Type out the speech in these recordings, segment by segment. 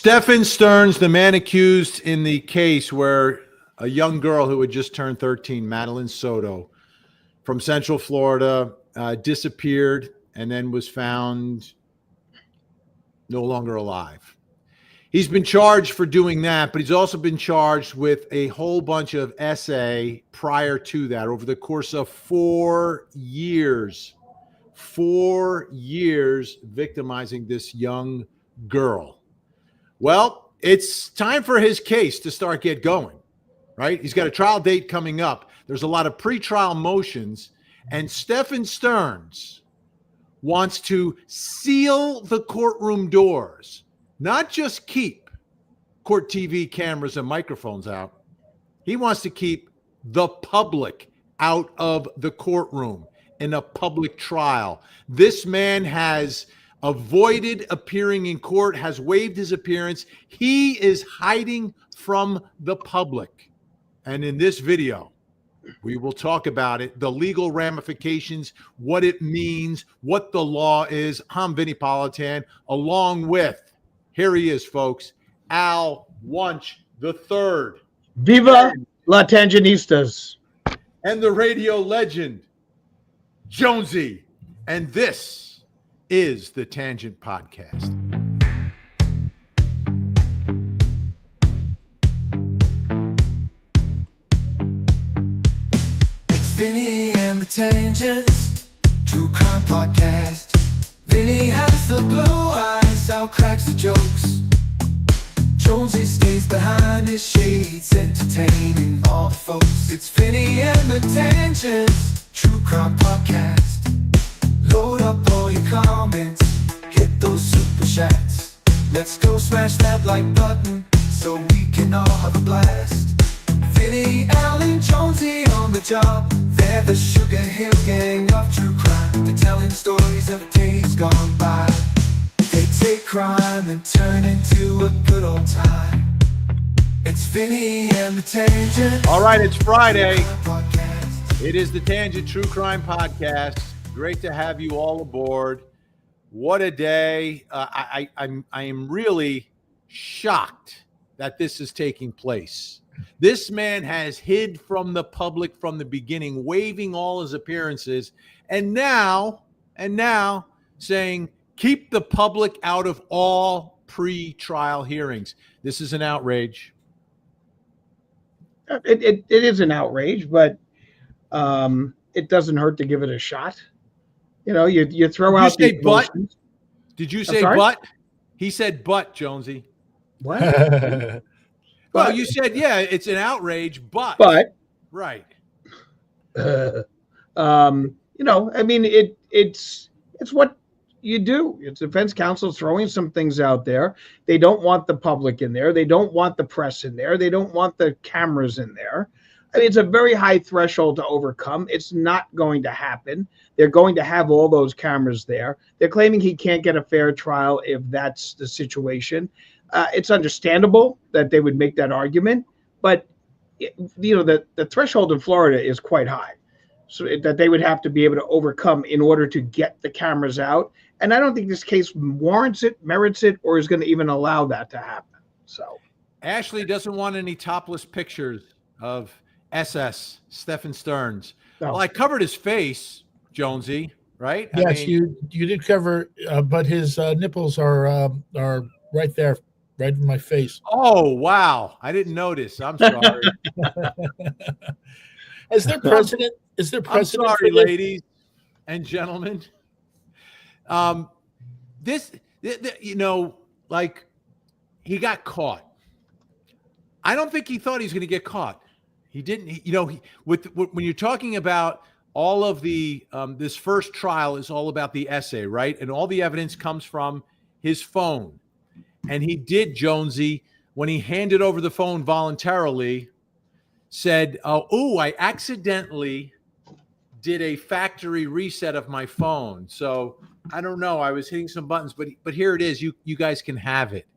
StephanSterns, the man accused in the case where a young girl who had just turned 13, Madeline Soto, from Central Florida, disappeared and then was found no longer alive. He's been charged for doing that, but he's also been charged with a whole bunch of SA prior to that over the course of 4 years. 4 years victimizing this young girl. Well, it's time for his case to start get going, right? He's got a trial date coming up. There's a lot of pretrial motions, and StephanSterns wants to seal the courtroom doors, not just keep court TV cameras and microphones out. He wants to keep the public out of the courtroom in a public trial. This man has avoided appearing in court, has waived his appearance. He is hiding from the public. And in this video, we will talk about it, the legal ramifications, what it means, what the law is. I'm Vinny Politan, along with, here he is, folks, Al Wunsch III. Viva la Tangenistas. And the radio legend, Jonesy. And this is the Tangent Podcast. It's Vinny and the Tangents, true crime podcast. Vinny has the blue eyes, Al cracks the jokes. Jonesy stays behind his shades, entertaining all the folks. It's Vinny and the Tangents, true crime podcast. Load up all your comments, hit those super chats. Let's go smash that like button so we can all have a blast. Vinny, Al, and Jonesy on the job. They're the Sugar Hill gang of true crime. They're telling stories of days gone by. They take crime and turn into a good old time. It's Vinny and the Tangent. All right, it's Friday. It is the Tangent True Crime Podcast. Great to have you all aboard. What a day. I am really shocked that this is taking place. This man has hid from the public from the beginning, waiving all his appearances, and now saying, keep the public out of all pre-trial hearings. This is an outrage. It is an outrage, but it doesn't hurt to give it a shot. You know, you throw out the emotions. Did you say but? He said but, Jonesy. What? Well, you said, yeah, it's an outrage, but. Right. You know, I mean, it's what you do. It's defense counsel throwing some things out there. They don't want the public in there. They don't want the press in there. They don't want the cameras in there. I mean, it's a very high threshold to overcome. It's not going to happen. They're going to have all those cameras there. They're claiming he can't get a fair trial if that's the situation. It's understandable that they would make that argument, but you know, the threshold in Florida is quite high, so that they would have to be able to overcome in order to get the cameras out. And I don't think this case warrants it, merits it, or is going to even allow that to happen. So Ashley doesn't want any topless pictures of StephanSterns. No. Well, I covered his face, Jonesy, right? Yes, you did cover, but his nipples are right there, right in my face. Oh, wow. I didn't notice. I'm sorry. Is there precedent? I'm sorry, ladies and gentlemen. You know, like, he got caught. I don't think he thought he was going to get caught. He didn't, you know, when you're talking about all of the, this first trial is all about the essay, right? And all the evidence comes from his phone. And he did, Jonesy, when he handed over the phone voluntarily, said, oh, I accidentally did a factory reset of my phone. So I don't know. I was hitting some buttons, but here it is. You guys can have it.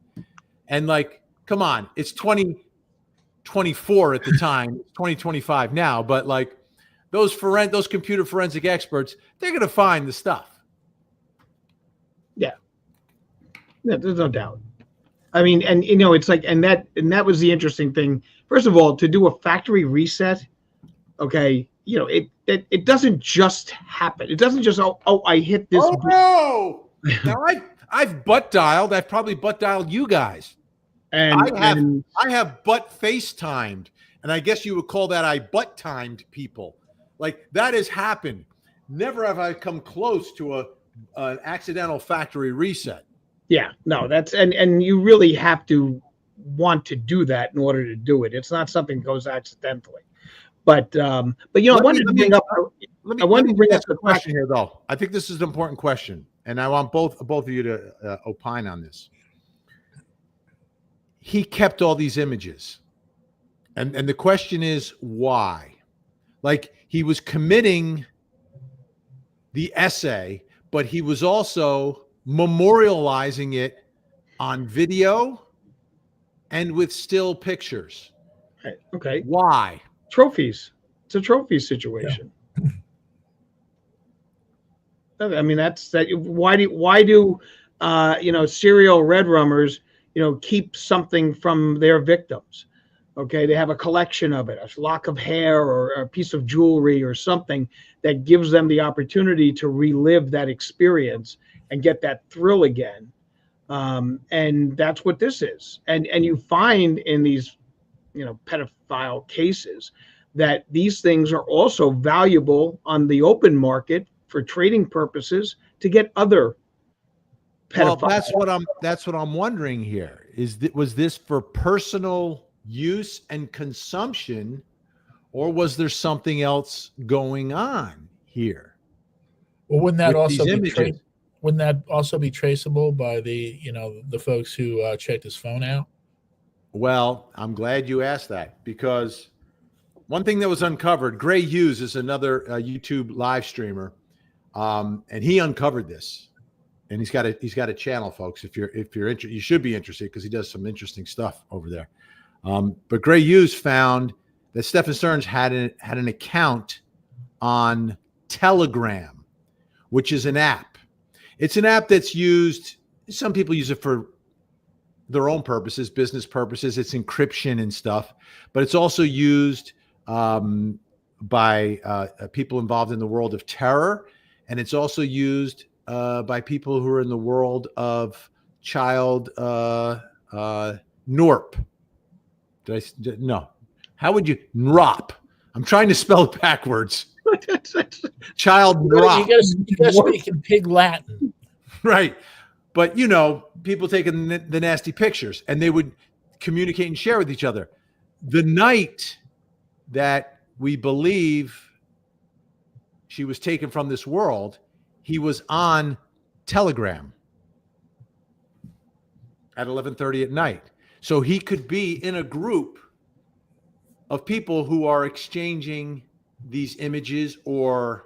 And like, come on, it's 2024 at the time, it's 2025 now, but like those computer forensic experts, they're going to find the stuff. Yeah, there's no doubt. I mean, and it's like, and that was the interesting thing. First of all, to do a factory reset, okay, it doesn't just happen. It doesn't just I hit this. Oh no! Now I've butt dialed. I've probably butt dialed you guys. And I have butt FaceTimed, and I guess you would call that I butt timed people. Like that has happened. Never have I come close to an accidental factory reset. Yeah, no, that's and you really have to want to do that in order to do it. It's not something that goes accidentally. But I wanted to bring up a question here, though. I think this is an important question, and I want both of you to opine on this. He kept all these images, and the question is why? Like he was committing the essay, but he was also memorializing it on video and with still pictures. Okay. Why? Trophies. It's a trophy situation. Yeah. I mean, that's that. Why do serial red rummers, keep something from their victims? Okay, they have a collection of it, a lock of hair or a piece of jewelry or something that gives them the opportunity to relive that experience and get that thrill again. And that's what this is. And you find in these, pedophile cases that these things are also valuable on the open market for trading purposes to get other pedophiles. Well, that's what I'm wondering here. Was this for personal use and consumption, or was there something else going on here? Well, wouldn't that also be traceable by the the folks who checked his phone out? Well, I'm glad you asked that, because one thing that was uncovered, Gray Hughes is another YouTube live streamer, and he uncovered this, and he's got a channel, folks. If you're interested, you should be interested, because he does some interesting stuff over there. But Gray Hughes found that StephanSterns had an account on Telegram, which is an app. It's an app that's used. Some people use it for their own purposes, business purposes. It's encryption and stuff, but it's also used by people involved in the world of terror, and it's also used by people who are in the world of child NORP. No. How would you NROP? I'm trying to spell it backwards. Child NROP. You got to speak in pig Latin. Right. But, people taking the nasty pictures, and they would communicate and share with each other. The night that we believe she was taken from this world, he was on Telegram at 11:30 at night. So he could be in a group of people who are exchanging these images or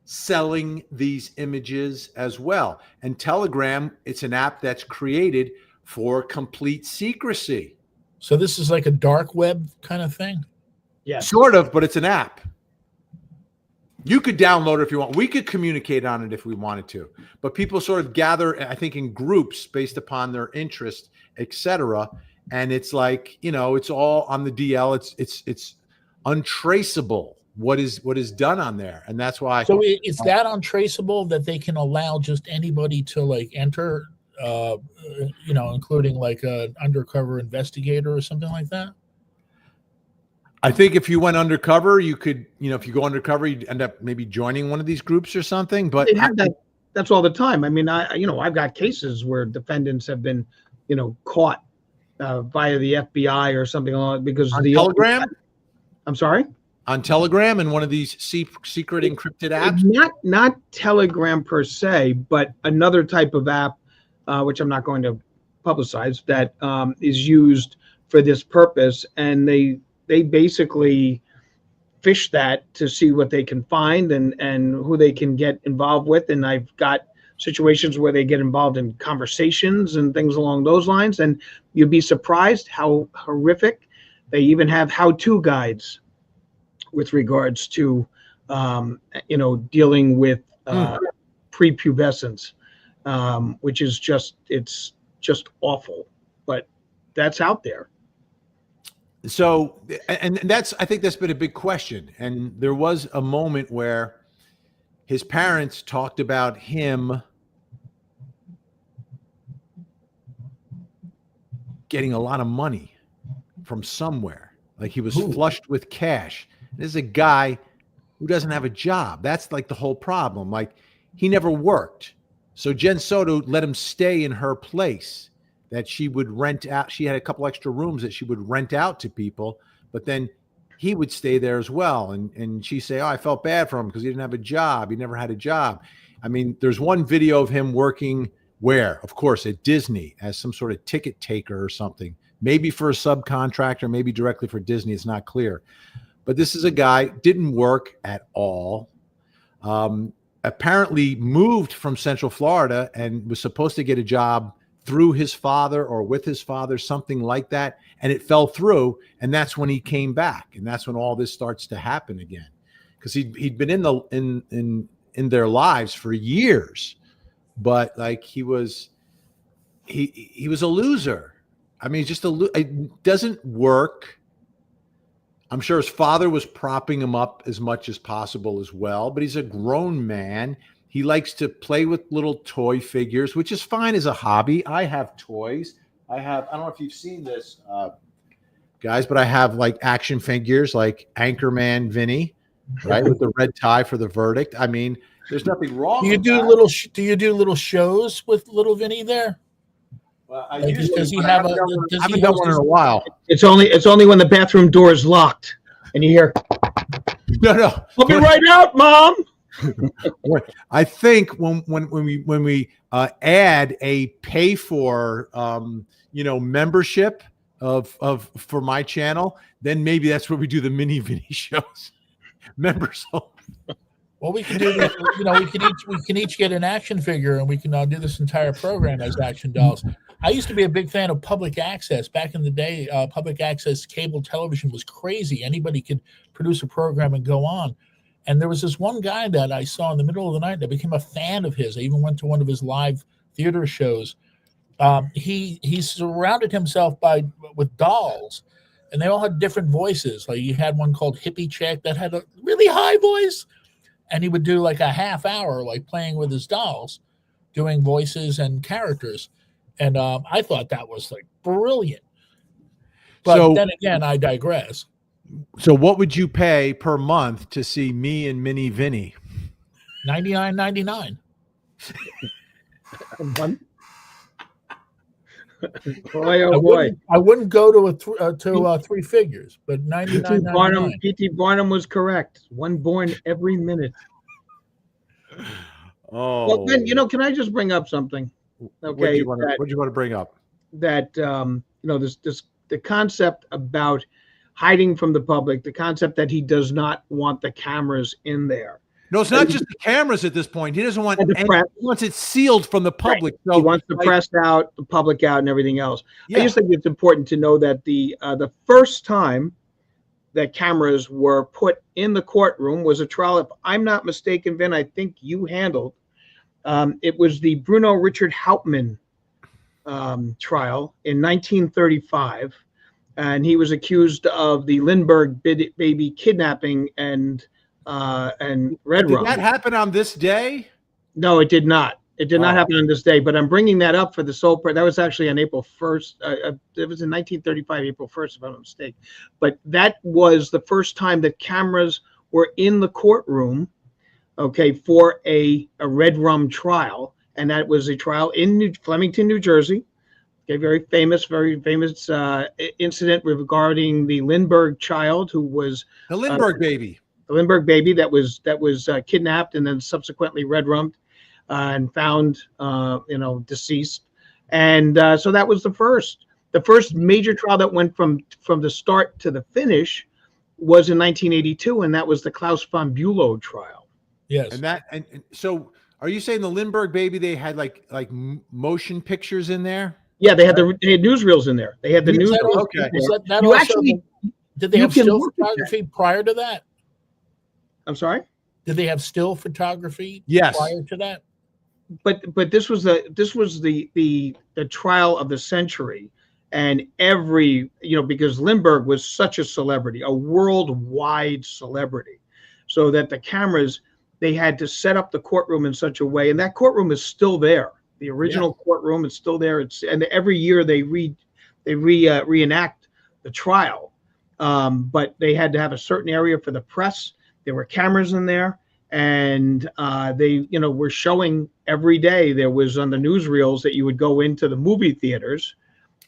selling these images as well. And Telegram, it's an app that's created for complete secrecy. So this is like a dark web kind of thing? Yeah. Sort of, but it's an app. You could download it if you want. We could communicate on it if we wanted to. But people sort of gather, I think, in groups based upon their interest, etc. And it's like, it's all on the DL. It's untraceable what is done on there, and that's why. So it's that untraceable that they can allow just anybody to like enter, including like an undercover investigator or something like that. I think if you went undercover, you could, if you go undercover, you'd end up maybe joining one of these groups or something. But they have that's all the time. I mean, I've got cases where defendants have been, caught via the FBI or something along because on Telegram. I'm sorry. On Telegram and one of these secret encrypted apps? Not Telegram per se, but another type of app, which I'm not going to publicize, that is used for this purpose. And they basically fish that to see what they can find and who they can get involved with. And I've got situations where they get involved in conversations and things along those lines. And you'd be surprised how horrific. They even have how-to guides with regards to, dealing with prepubescence, which is it's just awful. that's out there. So, and I think that's been a big question. And there was a moment where his parents talked about him getting a lot of money from somewhere. Like he was flushed with cash. This is a guy who doesn't have a job. That's like the whole problem. Like he never worked. So Jen Soto let him stay in her place that she would rent out. She had a couple extra rooms that she would rent out to people, but then he would stay there as well. And she'd say, oh, I felt bad for him because he didn't have a job. He never had a job. I mean, there's one video of him working where? Of course, at Disney as some sort of ticket taker or something, maybe for a subcontractor, maybe directly for Disney. It's not clear. But this is a guy, didn't work at all. Apparently moved from Central Florida and was supposed to get a job through his father or with his father, something like that. And it fell through. And that's when he came back. And that's when all this starts to happen again. Because he'd been in their lives for years. But like he was a loser. I mean, it doesn't work. I'm sure his father was propping him up as much as possible as well, but he's a grown man. He likes to play with little toy figures, which is fine as a hobby. I have toys. I don't know if you've seen this, guys, but I have like action figures like Anchorman Vinny, right, with the red tie for the verdict. I mean, there's nothing wrong. Do you do little shows with little Vinny there? Well, I haven't done one in a while. It's only when the bathroom door is locked and you hear, no. Let me right out, Mom. I think when we add a pay for membership for my channel, then maybe that's where we do the mini Vinny shows. Members only. Well, we can do this. We can each get an action figure, and we can do this entire program as action dolls. I used to be a big fan of public access. Back in the day, public access cable television was crazy. Anybody could produce a program and go on. And there was this one guy that I saw in the middle of the night that became a fan of his. I even went to one of his live theater shows. He surrounded himself with dolls, and they all had different voices. Like he had one called Hippie Chick that had a really high voice. And he would do like a half hour, like playing with his dolls, doing voices and characters. And I thought that was like brilliant. But then again, I digress. So what would you pay per month to see me and Mini Vinny? $99.99. Boy, oh boy! I wouldn't go to three figures, but $99.99. P.T. Barnum was correct. One born every minute. Oh, well, then can I just bring up something? Okay, what do you want to bring up? That the concept about hiding from the public, the concept that he does not want the cameras in there. No, it's not just the cameras at this point. He doesn't want he wants it sealed from the public. Right. So he wants the press out, the public out, and everything else. Yeah. I just think it's important to know that the first time that cameras were put in the courtroom was a trial. If I'm not mistaken, Vin, I think you handled. It was the Bruno Richard Hauptmann trial in 1935, and he was accused of the Lindbergh baby kidnapping and Red Rum. Did that happen on this day? No, it did not. It did not happen on this day, but I'm bringing that up for the sole purpose. That was actually on April 1st. It was in 1935, April 1st, if I'm not mistaken. But that was the first time that cameras were in the courtroom, okay, for a Red Rum trial. And that was a trial in Flemington, New Jersey. Okay, very famous incident regarding the Lindbergh child who was the Lindbergh baby. The Lindbergh baby that was kidnapped and then subsequently red rummed and found deceased. And so that was the first major trial that went from the start to the finish was in 1982, and that was the Klaus von Bülow trial. Yes. And so are you saying the Lindbergh baby, they had like motion pictures in there? Yeah, they had newsreels in there. They had the newsreels. Okay. Did they have still photography prior to that? I'm sorry? Did they have still photography prior to that? But this was the trial of the century, And every, because Lindbergh was such a celebrity, a worldwide celebrity, so that the cameras, they had to set up the courtroom in such a way, and that courtroom is still there. The original courtroom is still there. And every year they reenact the trial, but they had to have a certain area for the press. There were cameras in there, and they were showing every day. There was on the newsreels that you would go into the movie theaters,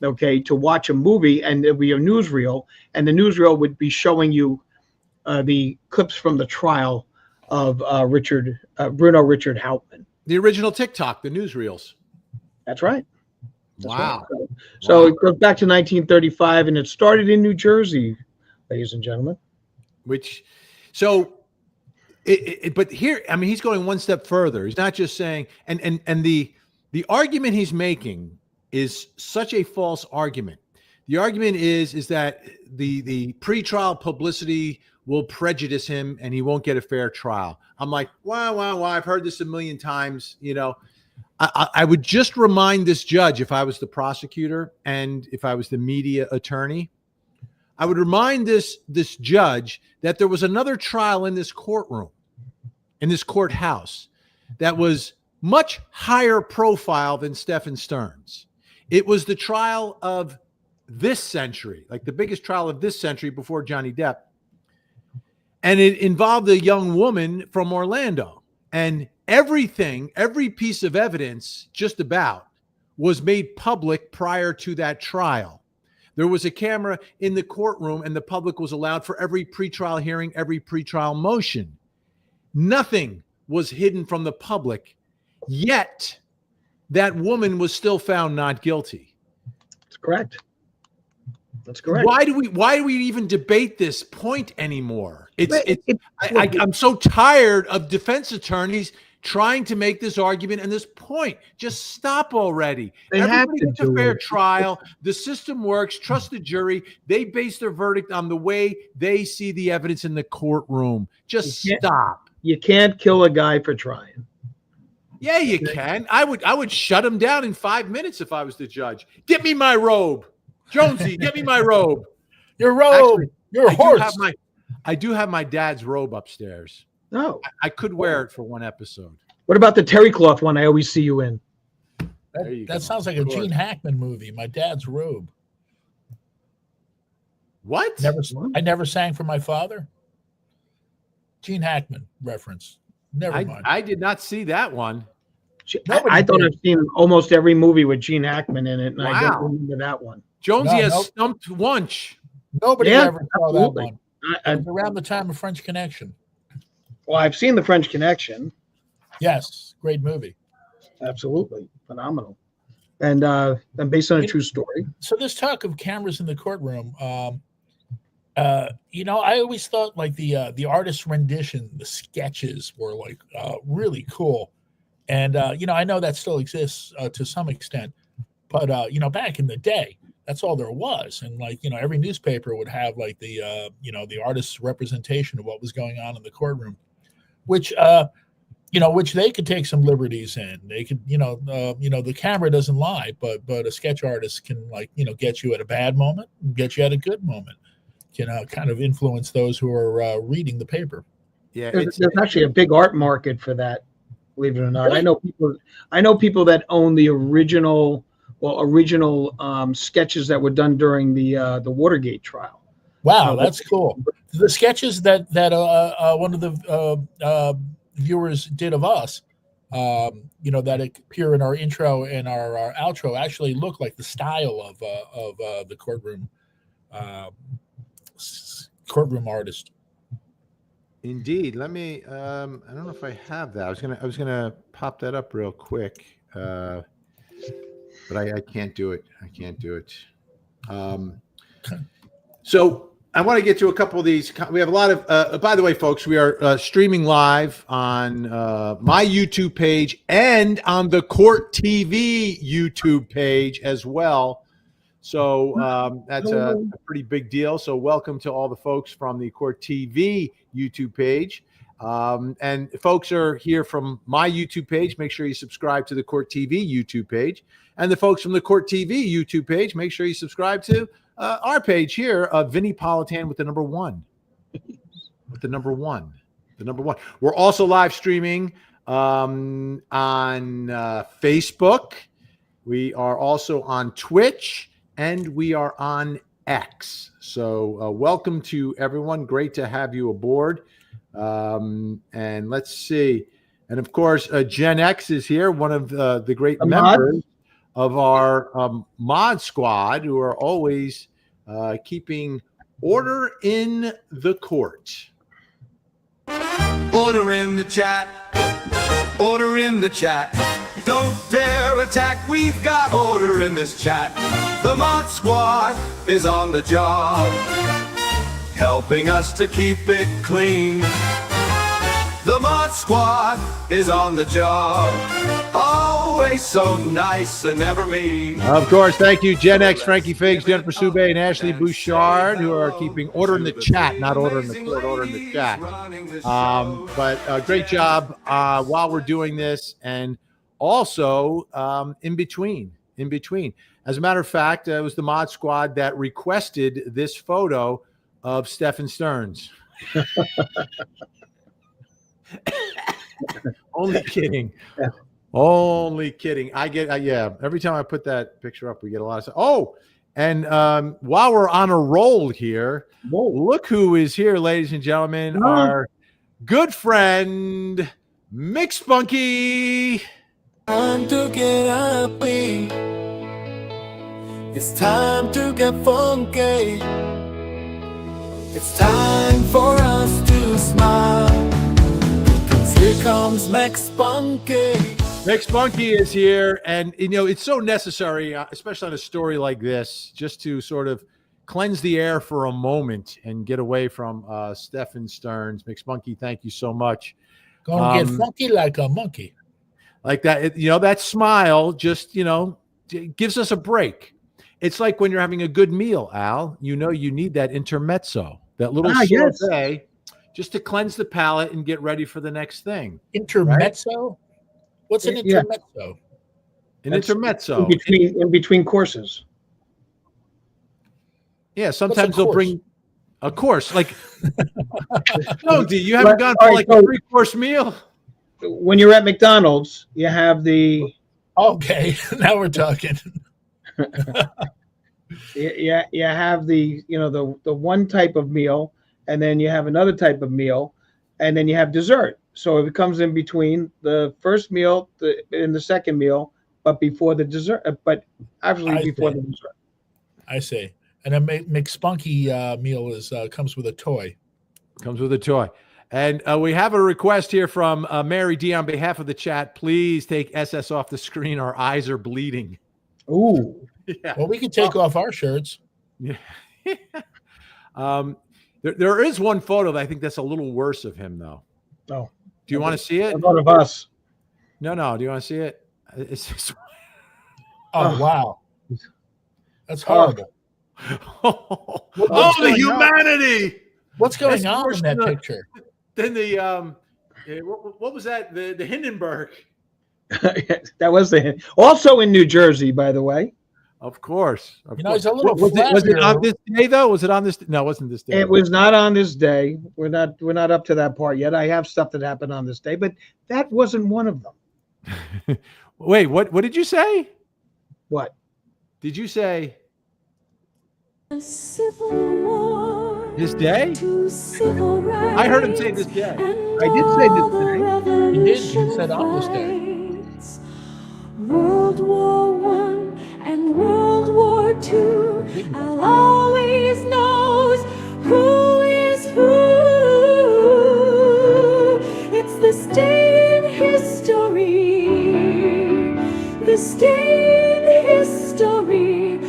okay, to watch a movie, and there'd be a newsreel, and the newsreel would be showing you the clips from the trial of Bruno Richard Hauptmann. The original TikTok, the newsreels. That's right. Wow. Right. So it goes back to 1935, and it started in New Jersey, ladies and gentlemen. But here, I mean, he's going one step further. He's not just saying, and the argument he's making is such a false argument. The argument is that the pretrial publicity will prejudice him and he won't get a fair trial. I'm like, wow. I've heard this a million times. I would just remind this judge, if I was the prosecutor and if I was the media attorney, I would remind this judge that there was another trial in this courtroom, in this courthouse, that was much higher profile than StephanSterns. It was the trial of this century, like the biggest trial of this century before Johnny Depp. And it involved a young woman from Orlando. And every piece of evidence just about was made public prior to that trial. There was a camera in the courtroom and the public was allowed for every pretrial hearing, every pretrial motion. Nothing was hidden from the public, yet that woman was still found not guilty. That's correct. That's correct. Why do we even debate this point anymore? I'm so tired of defense attorneys trying to make this argument and this point. Just stop already. Everybody gets a fair trial. The system works. Trust the jury. They base their verdict on the way they see the evidence in the courtroom. Just stop. You can't kill a guy for trying. Yeah, you can. I would shut him down in 5 minutes if I was the judge. Get me my robe. Jonesy, get me my robe. Your robe. Actually, your horse. I do have my dad's robe upstairs. No. I could wear it for one episode. What about the terry cloth one I always see you in? That sounds like a Gene Hackman movie, My Dad's Robe. What? I never sang for my father. Gene Hackman reference. Never mind. I did not see that one. I thought I've seen almost every movie with Gene Hackman in it, and I don't remember that one. Jonesy has stumped Wunsch. Nobody ever saw that one. It was around the time of French Connection. Well, I've seen the French Connection. Yes, great movie. Absolutely phenomenal, and based on a true story. So this talk of cameras in the courtroom, I always thought like the artist's rendition, the sketches were like really cool, and I know that still exists to some extent, but back in the day, that's all there was, and every newspaper would have like the artist's representation of what was going on in the courtroom, which they could take some liberties in. They could, the camera doesn't lie, but a sketch artist can get you at a bad moment, get you at a good moment, kind of influence those who are reading the paper. Yeah, there's actually a big art market for that. Believe it or not, really? I know people that own the original sketches that were done during the Watergate trial. Wow, that's cool. The sketches that one of the viewers did of us, that appear in our intro and our outro, actually look like the style of the courtroom artist. Indeed. Let me. I don't know if I have that. I was gonna pop that up real quick, but I can't do it. So I want to get to a couple of these. We have a lot of. By the way, folks, we are streaming live on my YouTube page and on the Court TV YouTube page as well. So that's a pretty big deal. So welcome to all the folks from the Court TV YouTube page. And folks are here from my YouTube page. Make sure you subscribe to the Court TV YouTube page. And the folks from the Court TV YouTube page, make sure you subscribe to our page here of Vinny Politan with the number 1. With the number 1. The number 1. We're also live streaming on Facebook. We are also on Twitch, and we are on X. So welcome to everyone. Great to have you aboard. And let's see. And of course, Gen X is here, one of the great members of our mod squad, who are always keeping order in the court. Order in the chat. Order in the chat. Don't dare attack. We've got order in this chat. The mod squad is on the job, helping us to keep it clean. The mod squad is on the job, always so nice and never mean. Of course, thank you, Gen X, Frankie Figs, Jennifer Soubet, and Ashley Bouchard, who are keeping order in the chat, not order in the court, order in the chat. But great job while we're doing this, and also in between. As a matter of fact, it was the mod squad that requested this photo of StephanSterns. Only kidding. Only kidding. Yeah. Every time I put that picture up, we get a lot of stuff. Oh, and while we're on a roll here, look who is here, ladies and gentlemen. Our good friend, Mick Spunky. Time to get happy. It's time to get funky. It's time for us to smile. Here comes Mick Spunky. Mick Spunky is here, and it's so necessary, especially on a story like this, just to sort of cleanse the air for a moment and get away from StephanSterns. Mick Spunky, thank you so much. Gonna get funky like a monkey. Like that, that smile just, gives us a break. It's like when you're having a good meal, Al. You need that intermezzo, that little sorbet. Just to cleanse the palate and get ready for the next thing. Intermezzo? Right? What's an intermezzo? An intermezzo. In between courses. Yeah, sometimes they'll bring a course. Like, no, D, you haven't gone for a 3-course meal? When you're at McDonald's, you have the... Okay, now we're talking. You have the one type of meal, and then you have another type of meal, and then you have dessert. So it comes in between the first meal and the second meal, but before the dessert. But actually before the dessert. I see. And a McSpunky meal comes with a toy. Comes with a toy. And we have a request here from Mary D on behalf of the chat. Please take SS off the screen. Our eyes are bleeding. Ooh. Yeah. Well, we can take off our shirts. Yeah. There is one photo that I think that's a little worse of him, though. Oh. Do you want to see it? One of us. No. Do you want to see it? It's just... Oh, wow. That's horrible. The humanity! What's going on in that picture? Then what was that? The Hindenburg. That was also in New Jersey, by the way. Of course. It's a little. Was it on this day though? Was it on this? No, it wasn't this day. It was not on this day. We're not up to that part yet. I have stuff that happened on this day, but that wasn't one of them. Wait, what did you say? What did you say? This day? I heard him say this day. I did say this day. He did. He said on this day. World War I and World War II. I'll always knows who is who. It's this day in history. This day in history.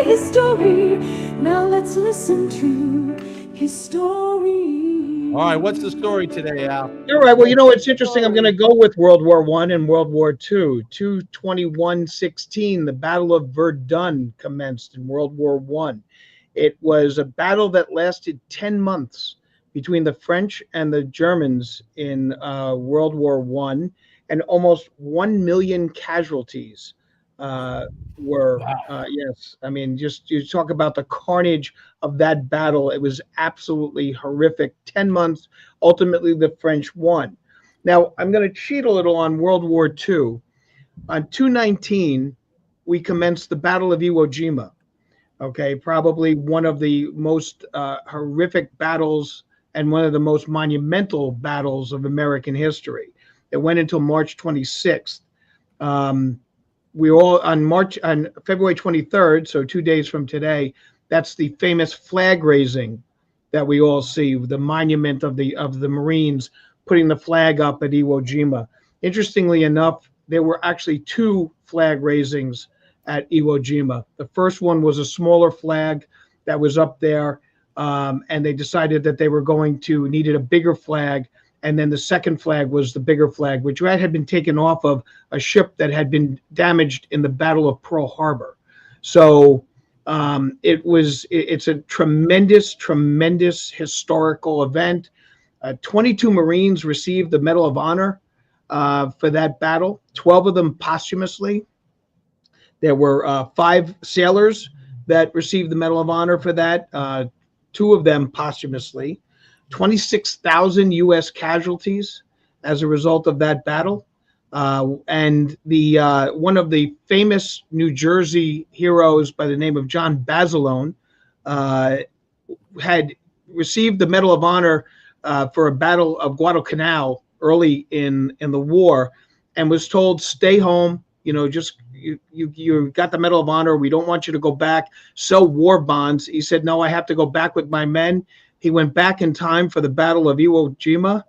History. Now let's listen to his story. All right, what's the story today, Al? All right. Well, it's interesting. I'm going to go with World War I and World War II. 2/21/16, the Battle of Verdun commenced in World War I. It was a battle that lasted 10 months between the French and the Germans in World War I, and almost 1 million casualties. were Wow. yes. I mean, just you talk about the carnage of that battle. It was absolutely horrific. 10 months. Ultimately, the French won. Now, I'm going to cheat a little on World War II. On 219, we commenced the Battle of Iwo Jima. Okay, probably one of the most horrific battles and one of the most monumental battles of American history. It went until March 26th. We all on February 23rd, so 2 days from today. That's the famous flag raising that we all see, the monument of the Marines putting the flag up at Iwo Jima. Interestingly enough, there were actually 2 flag raisings at Iwo Jima. The first one was a smaller flag that was up there, and they decided that they were needed a bigger flag. And then the second flag was the bigger flag, which had been taken off of a ship that had been damaged in the Battle of Pearl Harbor. So it's a tremendous historical event. 22 Marines received the Medal of Honor for that battle, 12 of them posthumously. There were 5 sailors that received the Medal of Honor for that, 2 of them posthumously. 26,000 U.S. casualties as a result of that battle. And one of the famous New Jersey heroes by the name of John Basilone had received the Medal of Honor for a battle of Guadalcanal early in the war, and was told, stay home, just you got the Medal of Honor, we don't want you to go back, sell war bonds. He said, no, I have to go back with my men. He went back in time for the Battle of Iwo Jima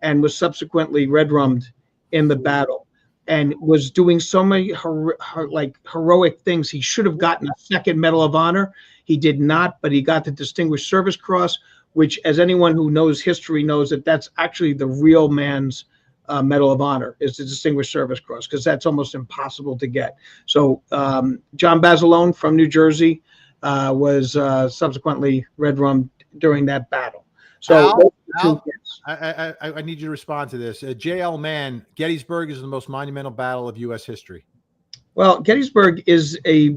and was subsequently red-rummed in the battle, and was doing so many heroic things. He should have gotten a second Medal of Honor. He did not, but he got the Distinguished Service Cross, which, as anyone who knows history knows, that's actually the real man's Medal of Honor, is the Distinguished Service Cross, because that's almost impossible to get. So John Basilone from New Jersey was subsequently red-rummed during that battle. So Al, I need you to respond to this. J.L. Mann, Gettysburg is the most monumental battle of U.S. history. Well, Gettysburg is a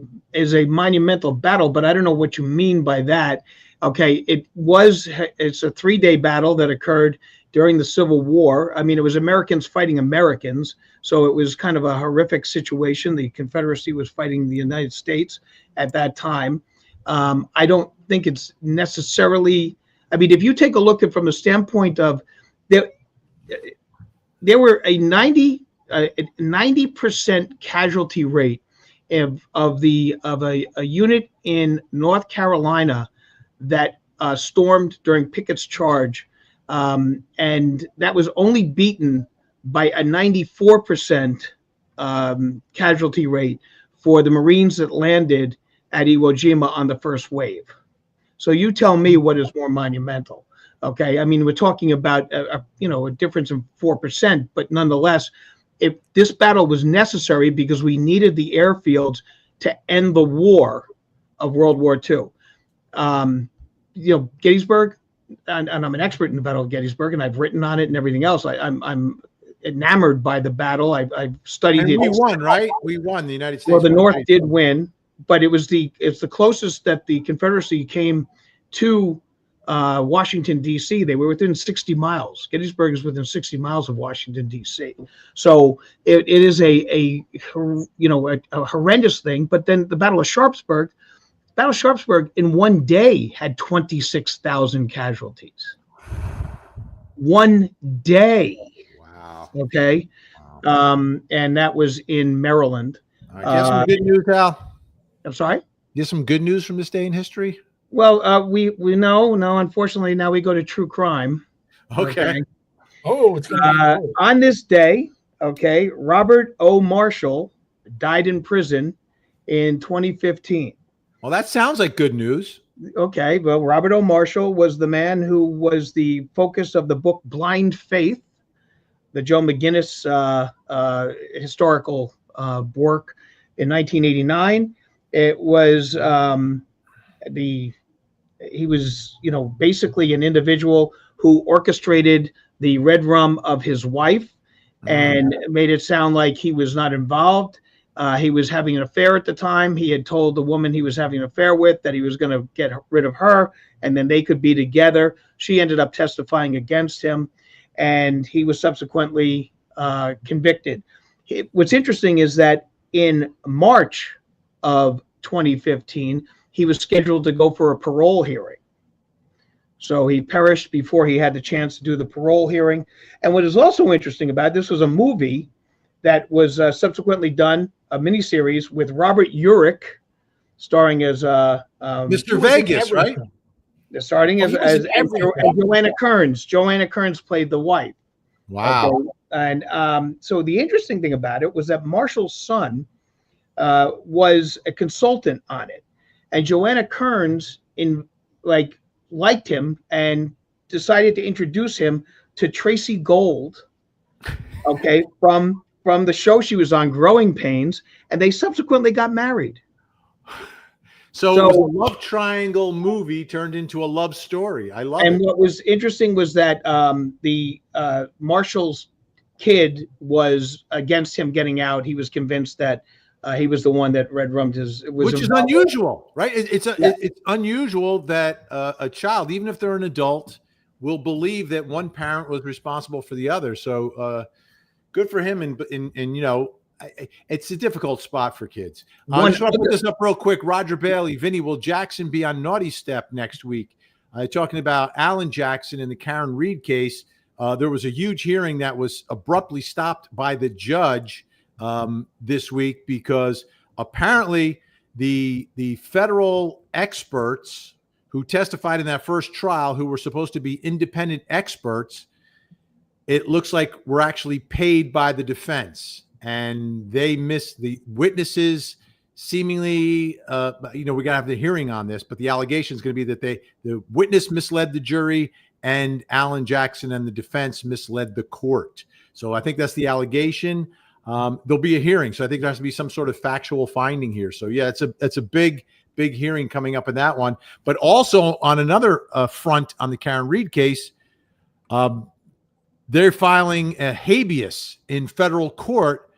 monumental battle, but I don't know what you mean by that. Okay, it's a 3-day battle that occurred during the Civil War. I mean, it was Americans fighting Americans, so it was kind of a horrific situation. The Confederacy was fighting the United States at that time. I don't think it's necessarily, I mean, if you take a look at from the standpoint of there were a 90% casualty rate of a unit in North Carolina that stormed during Pickett's charge, and that was only beaten by a 94% casualty rate for the Marines that landed at Iwo Jima on the first wave. So you tell me what is more monumental. Okay, I mean, we're talking about a difference of 4%, but nonetheless, if this battle was necessary because we needed the airfields to end the war of World War II. Gettysburg, and I'm an expert in the Battle of Gettysburg, and I've written on it and everything else. I'm enamored by the battle. I've studied and it. We won, right? We won. The United States. Well, the North did win, but it's the closest that the Confederacy came to Washington, D.C. They were within 60 miles. Gettysburg is within 60 miles of Washington, D.C. So it is a horrendous thing. But then the Battle of Sharpsburg in one day had 26,000 casualties. One day. Wow. Okay. Wow. And that was in Maryland. All right, get some good news, Al. I'm sorry? Get some good news from this day in history? Well, we know. Unfortunately, now we go to true crime. Okay. Oh, it's gonna be on this day, okay, Robert O. Marshall died in prison in 2015. Well, that sounds like good news. Okay, well, Robert O. Marshall was the man who was the focus of the book Blind Faith, the Joe McGinnis historical work in 1989. It was he was basically an individual who orchestrated the red rum of his wife and made it sound like he was not involved. He was having an affair at the time. He had told the woman he was having an affair with that he was going to get rid of her, and then they could be together. She ended up testifying against him, and he was subsequently convicted. What's interesting is that in March of 2015, he was scheduled to go for a parole hearing. So he perished before he had the chance to do the parole hearing. And what is also interesting about this was a movie that was subsequently done, a miniseries with Robert Urich, starring as Mr. Vegas, right? Starting as Joanna Kearns. Joanna Kearns played the wife. Wow. Okay. And so the interesting thing about it was that Marshall's son was a consultant on it, and Joanna Kearns liked him and decided to introduce him to Tracy Gold, okay, from the show she was on, Growing Pains, and they subsequently got married. So it was a love triangle movie turned into a love story. I love it. And what was interesting was that the Marshall's kid was against him getting out. He was convinced that he was the one that red rummed his. Which is unusual, right? It's unusual that a child, even if they're an adult, will believe that one parent was responsible for the other. So good for him. And you know, it's a difficult spot for kids. I just want to put this up real quick. Roger Bailey, Vinny, will Jackson be on Naughty Step next week? Talking about Alan Jackson in the Karen Reed case. There was a huge hearing that was abruptly stopped by the judge this week because apparently the federal experts who testified in that first trial, who were supposed to be independent experts, it looks like were actually paid by the defense, and they missed the witnesses. Seemingly, we got to have the hearing on this, but the allegation is going to be that the witness misled the jury, and Alan Jackson and the defense misled the court. So I think that's the allegation. There'll be a hearing, so I think there has to be some sort of factual finding here. So yeah, it's a big hearing coming up in that one. But also on another front on the Karen Reed case, they're filing a habeas in federal court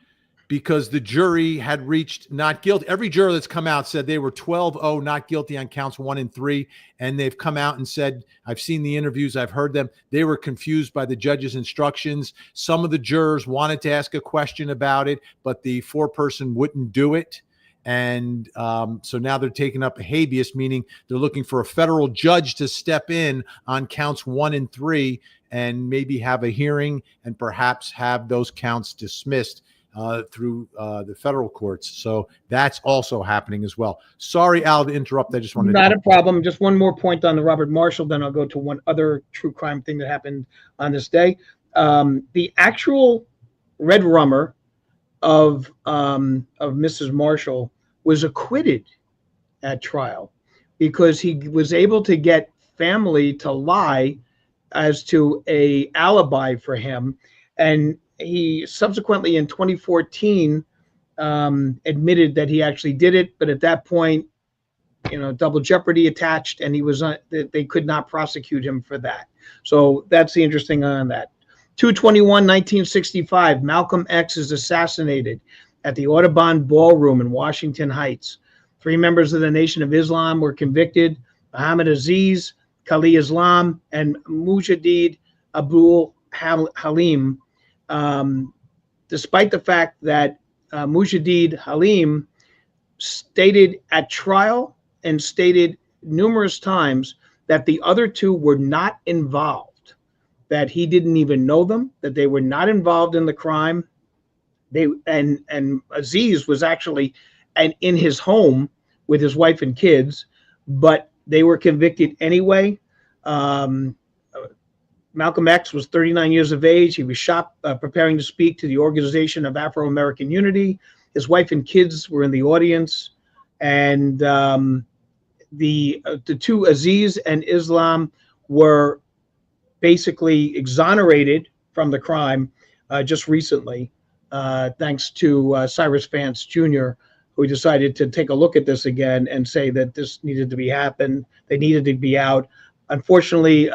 because the jury had reached not guilty. Every juror that's come out said they were 12-0 not guilty on counts 1 and 3. And they've come out and said, I've seen the interviews, I've heard them. They were confused by the judge's instructions. Some of the jurors wanted to ask a question about it, but the foreperson wouldn't do it. And so now they're taking up a habeas, meaning they're looking for a federal judge to step in on counts 1 and 3 and maybe have a hearing and perhaps have those counts dismissed through the federal courts. So that's also happening as well. Sorry, Al, to interrupt. I just wanted Not a problem. Just one more point on the Robert Marshall, then I'll go to one other true crime thing that happened on this day. The actual red rummer of Mrs. Marshall was acquitted at trial because he was able to get family to lie as to a alibi for him, and he subsequently in 2014 admitted that he actually did it, but at that point, double jeopardy attached, and he was they could not prosecute him for that. So that's the interesting on that. 2/21/1965, Malcolm X is assassinated at the Audubon Ballroom in Washington Heights. 3 members of the Nation of Islam were convicted: Muhammad Aziz, Khalid Islam, and Mujahid Abdul Halim. Despite the fact that Mujahid Halim stated at trial and stated numerous times that the other 2 were not involved, that he didn't even know them, that they were not involved in the crime. And Aziz was actually in his home with his wife and kids, but they were convicted anyway. Malcolm X was 39 years of age. He was shot preparing to speak to the Organization of Afro-American Unity. His wife and kids were in the audience, and the 2, Aziz and Islam, were basically exonerated from the crime just recently, thanks to Cyrus Vance Jr., who decided to take a look at this again and say that this needed to be happened. They needed to be out. Unfortunately,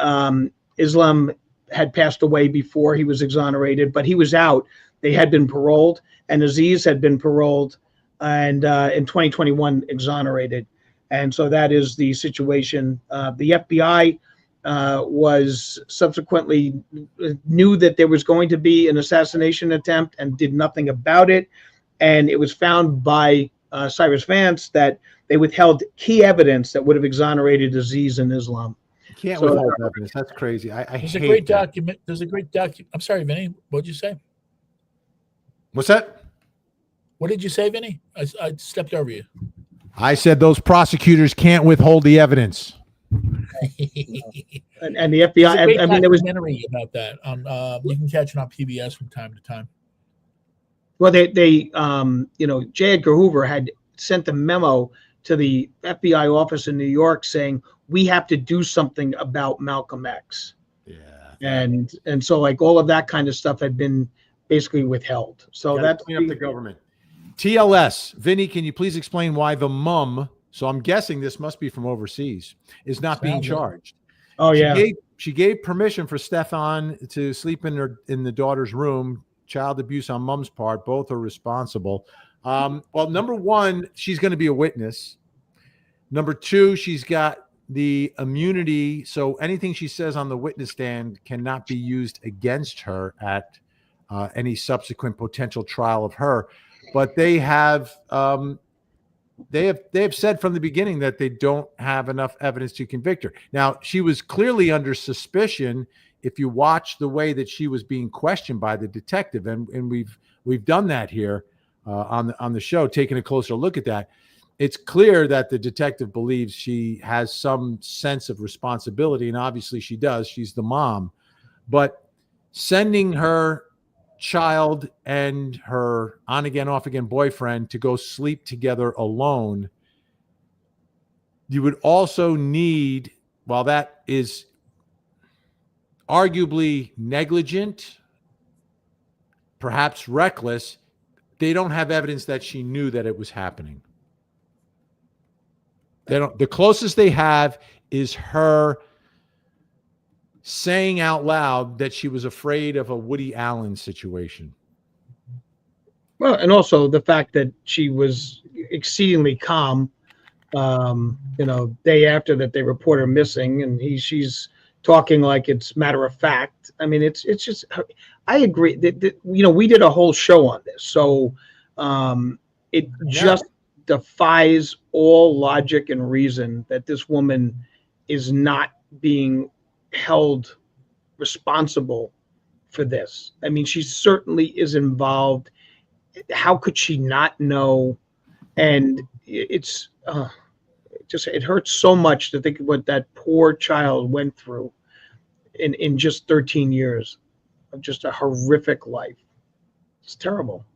Islam had passed away before he was exonerated, but he was out. They had been paroled, and Aziz had been paroled and in 2021 exonerated. And so that is the situation. The FBI was subsequently knew that there was going to be an assassination attempt and did nothing about it. And it was found by Cyrus Vance that they withheld key evidence that would have exonerated Aziz and Islam. You can't So- withhold evidence. That's crazy. I There's a hate great that. document. There's a great document. I'm sorry, Vinny. What'd you say? What's that? What did you say, Vinny? I stepped over you. I said those prosecutors can't withhold the evidence. And the FBI, There's a great I mean, there was, documentary about that on. You can catch it on PBS from time to time. well, they J. Edgar Hoover had sent a memo to the FBI office in New York saying, we have to do something about Malcolm X. Yeah. And so like all of that kind of stuff had been basically withheld. So that's clean up the government. TLS, Vinny, can you please explain why the mum, so I'm guessing this must be from overseas, is not being Sounds like- charged? Oh yeah. She gave permission for Stefan to sleep in the daughter's room. Child abuse on mom's part. Both are responsible. Well, number one, she's going to be a witness. Number two, she's got the immunity, so anything she says on the witness stand cannot be used against her at any subsequent potential trial of her. But they have said from the beginning that they don't have enough evidence to convict her. Now, she was clearly under suspicion if you watch the way that she was being questioned by the detective, and we've done that here on the show, taking a closer look at that. It's clear that the detective believes she has some sense of responsibility, and obviously she does. She's the mom. But sending her child and her on-again, off-again boyfriend to go sleep together alone, you would also need, while that is arguably negligent, perhaps reckless, they don't have evidence that she knew that it was happening. They don't. The closest they have is her saying out loud that she was afraid of a Woody Allen situation. Well, and also the fact that she was exceedingly calm, day after that they report her missing, and she's talking like it's matter of fact. I mean, it's just, I agree that we did a whole show on this, so it just defies all logic and reason that this woman is not being held responsible for this. I mean, she certainly is involved. How could she not know? And it's it hurts so much to think of what that poor child went through in just 13 years of just a horrific life. It's terrible.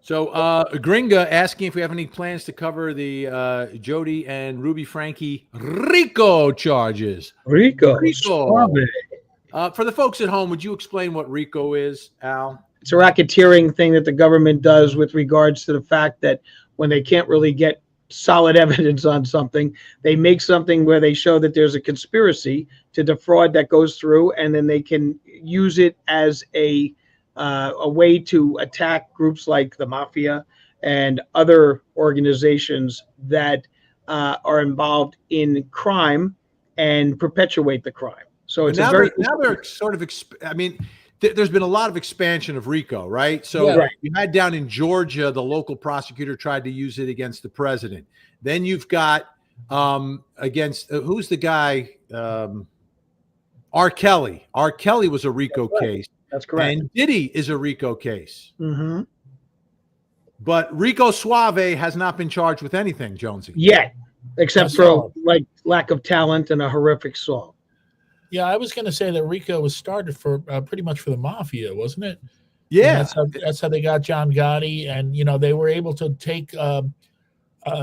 So Gringa asking if we have any plans to cover the Jody and Ruby Frankie RICO charges. RICO. For the folks at home, would you explain what RICO is, Al? It's a racketeering thing that the government does with regards to the fact that when they can't really get solid evidence on something, they make something where they show that there's a conspiracy to defraud that goes through, and then they can use it as a way to attack groups like the mafia and other organizations that are involved in crime and perpetuate the crime. So it's now they're sort of, there's been a lot of expansion of RICO, right? So Yeah. Right. you had down in Georgia, the local prosecutor tried to use it against the president. Then you've got against, who's the guy? R. Kelly. R. Kelly was a RICO case. That's correct. And Diddy is a RICO case. Mm-hmm. But Rico Suave has not been charged with anything, Jonesy. Yet, except That's for all. like lack of talent and a horrific song. Yeah, I was going to say that RICO was started for pretty much for the mafia, wasn't it? Yeah. And that's how they got John Gotti, and they were able to take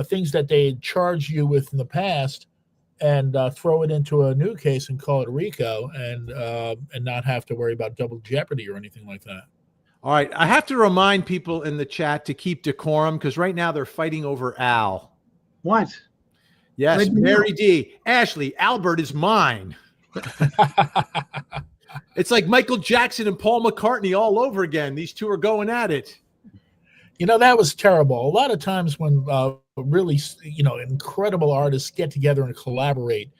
things that they had charged you with in the past and throw it into a new case and call it RICO, and not have to worry about double jeopardy or anything like that. All right. I have to remind people in the chat to keep decorum because right now they're fighting over Al. What? Yes, Right now. Mary D. Ashley, Albert is mine. It's like Michael Jackson and Paul McCartney all over again. These two are going at it. That was terrible. A lot of times when really, incredible artists get together and collaborate,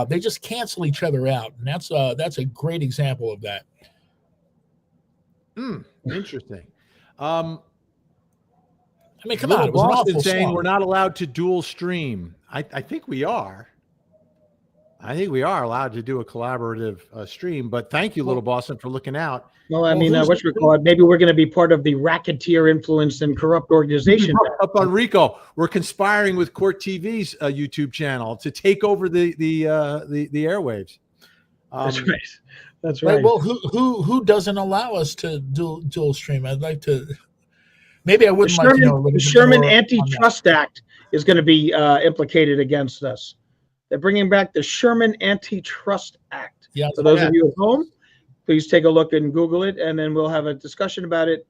they just cancel each other out, and that's a great example of that. Interesting. I mean, come Little on, it was an Boston awful saying song. we're not allowed to dual stream. I think we are. I think we are allowed to do a collaborative stream. But thank you, Little Boston, for looking out. Well, I Well, mean, who's- what's it called? Maybe we're going to be part of the racketeer influenced and corrupt organization. Up on RICO, we're conspiring with Court TV's YouTube channel to take over the airwaves. That's right. That's Right. right. Well, who doesn't allow us to dual stream? I'd like to. Maybe I The wouldn't like to know a little The bit Sherman more on that. Antitrust Act is going to be implicated against us. They're bringing back the Sherman Antitrust Act. Yeah. For those of you at home, please take a look and Google it, and then we'll have a discussion about it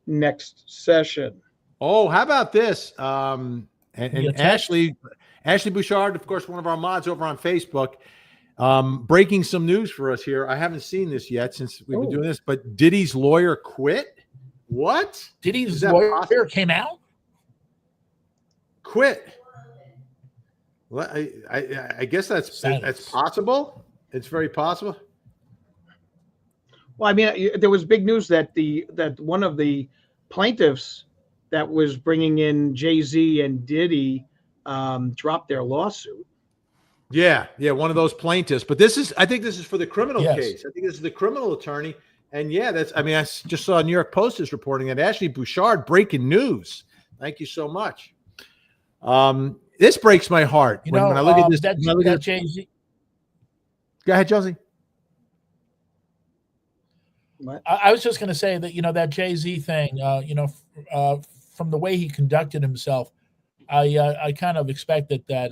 next session. Oh, how about this? And Yeah, Ashley Bouchard, of course, one of our mods over on Facebook, breaking some news for us here. I haven't seen this yet since we've been doing this, but Diddy's lawyer quit. What? Diddy's lawyer came out? Quit. Well, I guess that's possible. It's very possible. Well, I mean, there was big news that one of the plaintiffs that was bringing in Jay-Z and Diddy dropped their lawsuit. Yeah, one of those plaintiffs. But I think this is for the criminal case. I think this is the criminal attorney. And yeah, I just saw New York Post is reporting that. Ashley Bouchard, breaking news. Thank you so much. This breaks my heart when I look at this. That Jay-Z. Go ahead, Josie. I was just going to say that that Jay-Z thing. From the way he conducted himself, I kind of expected that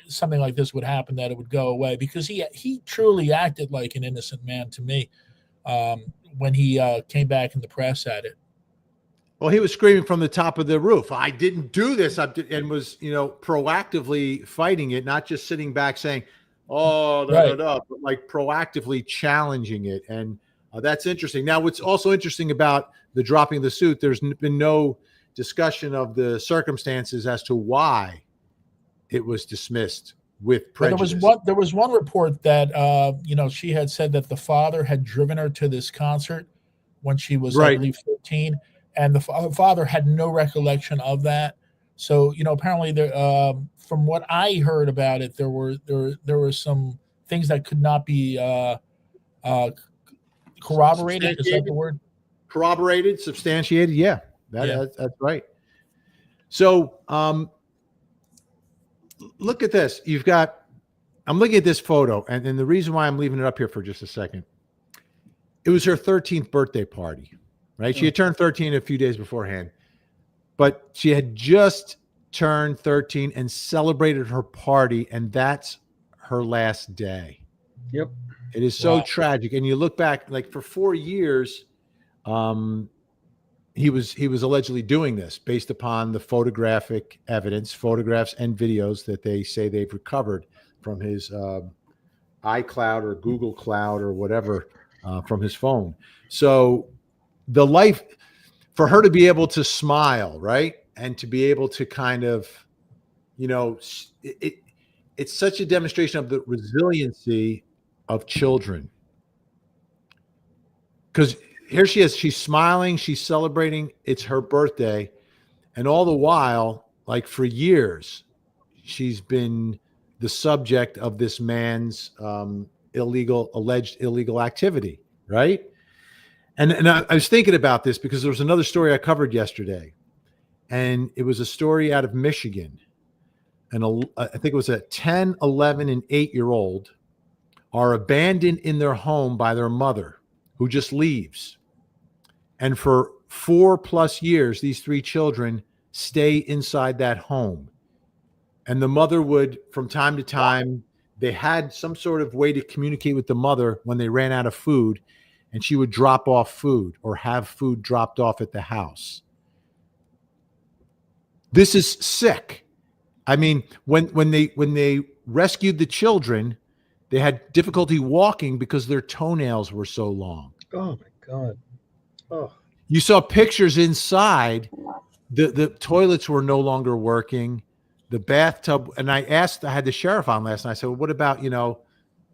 something like this would happen, that it would go away, because he truly acted like an innocent man to me when he came back in the press at it. Well, he was screaming from the top of the roof, "I didn't do this," and was proactively fighting it, not just sitting back saying, "Oh, but like proactively challenging it, and that's interesting. Now, what's also interesting about the dropping of the suit, there's been no discussion of the circumstances as to why it was dismissed with prejudice. There was one report that she had said that the father had driven her to this concert when she was, I believe, 15, and the father had no recollection of that. So apparently there, from what I heard about it, there were some things that could not be corroborated. Is that the word? Corroborated, substantiated. Yeah. That's right. So look at this. I'm looking at this photo, and the reason why I'm leaving it up here for just a second, it was her 13th birthday party, right? She had turned 13 a few days beforehand, but she had just turned 13 and celebrated her party, and that's her last day. Yep. It is so tragic. And you look back, like, for 4 years, he was allegedly doing this based upon the photographic evidence, photographs and videos that they say they've recovered from his iCloud or Google Cloud or whatever, from his phone. So the life for her to be able to smile, right, and to be able to kind of, it's such a demonstration of the resiliency of children. Because here she is, she's smiling, she's celebrating, it's her birthday. And all the while, like for years, she's been the subject of this man's alleged illegal activity, right? And I was thinking about this because there was another story I covered yesterday. And it was a story out of Michigan. And I think it was a 10, 11, and 8-year-old are abandoned in their home by their mother, who just leaves. And for 4+ years, these 3 children stay inside that home. And the mother would, from time to time, they had some sort of way to communicate with the mother when they ran out of food, and she would drop off food or have food dropped off at the house. This is sick. I mean, when they rescued the children, they had difficulty walking because their toenails were so long. Oh my God. Oh. You saw pictures inside. The toilets were no longer working. The bathtub, and I had the sheriff on last night. I said, well, what about,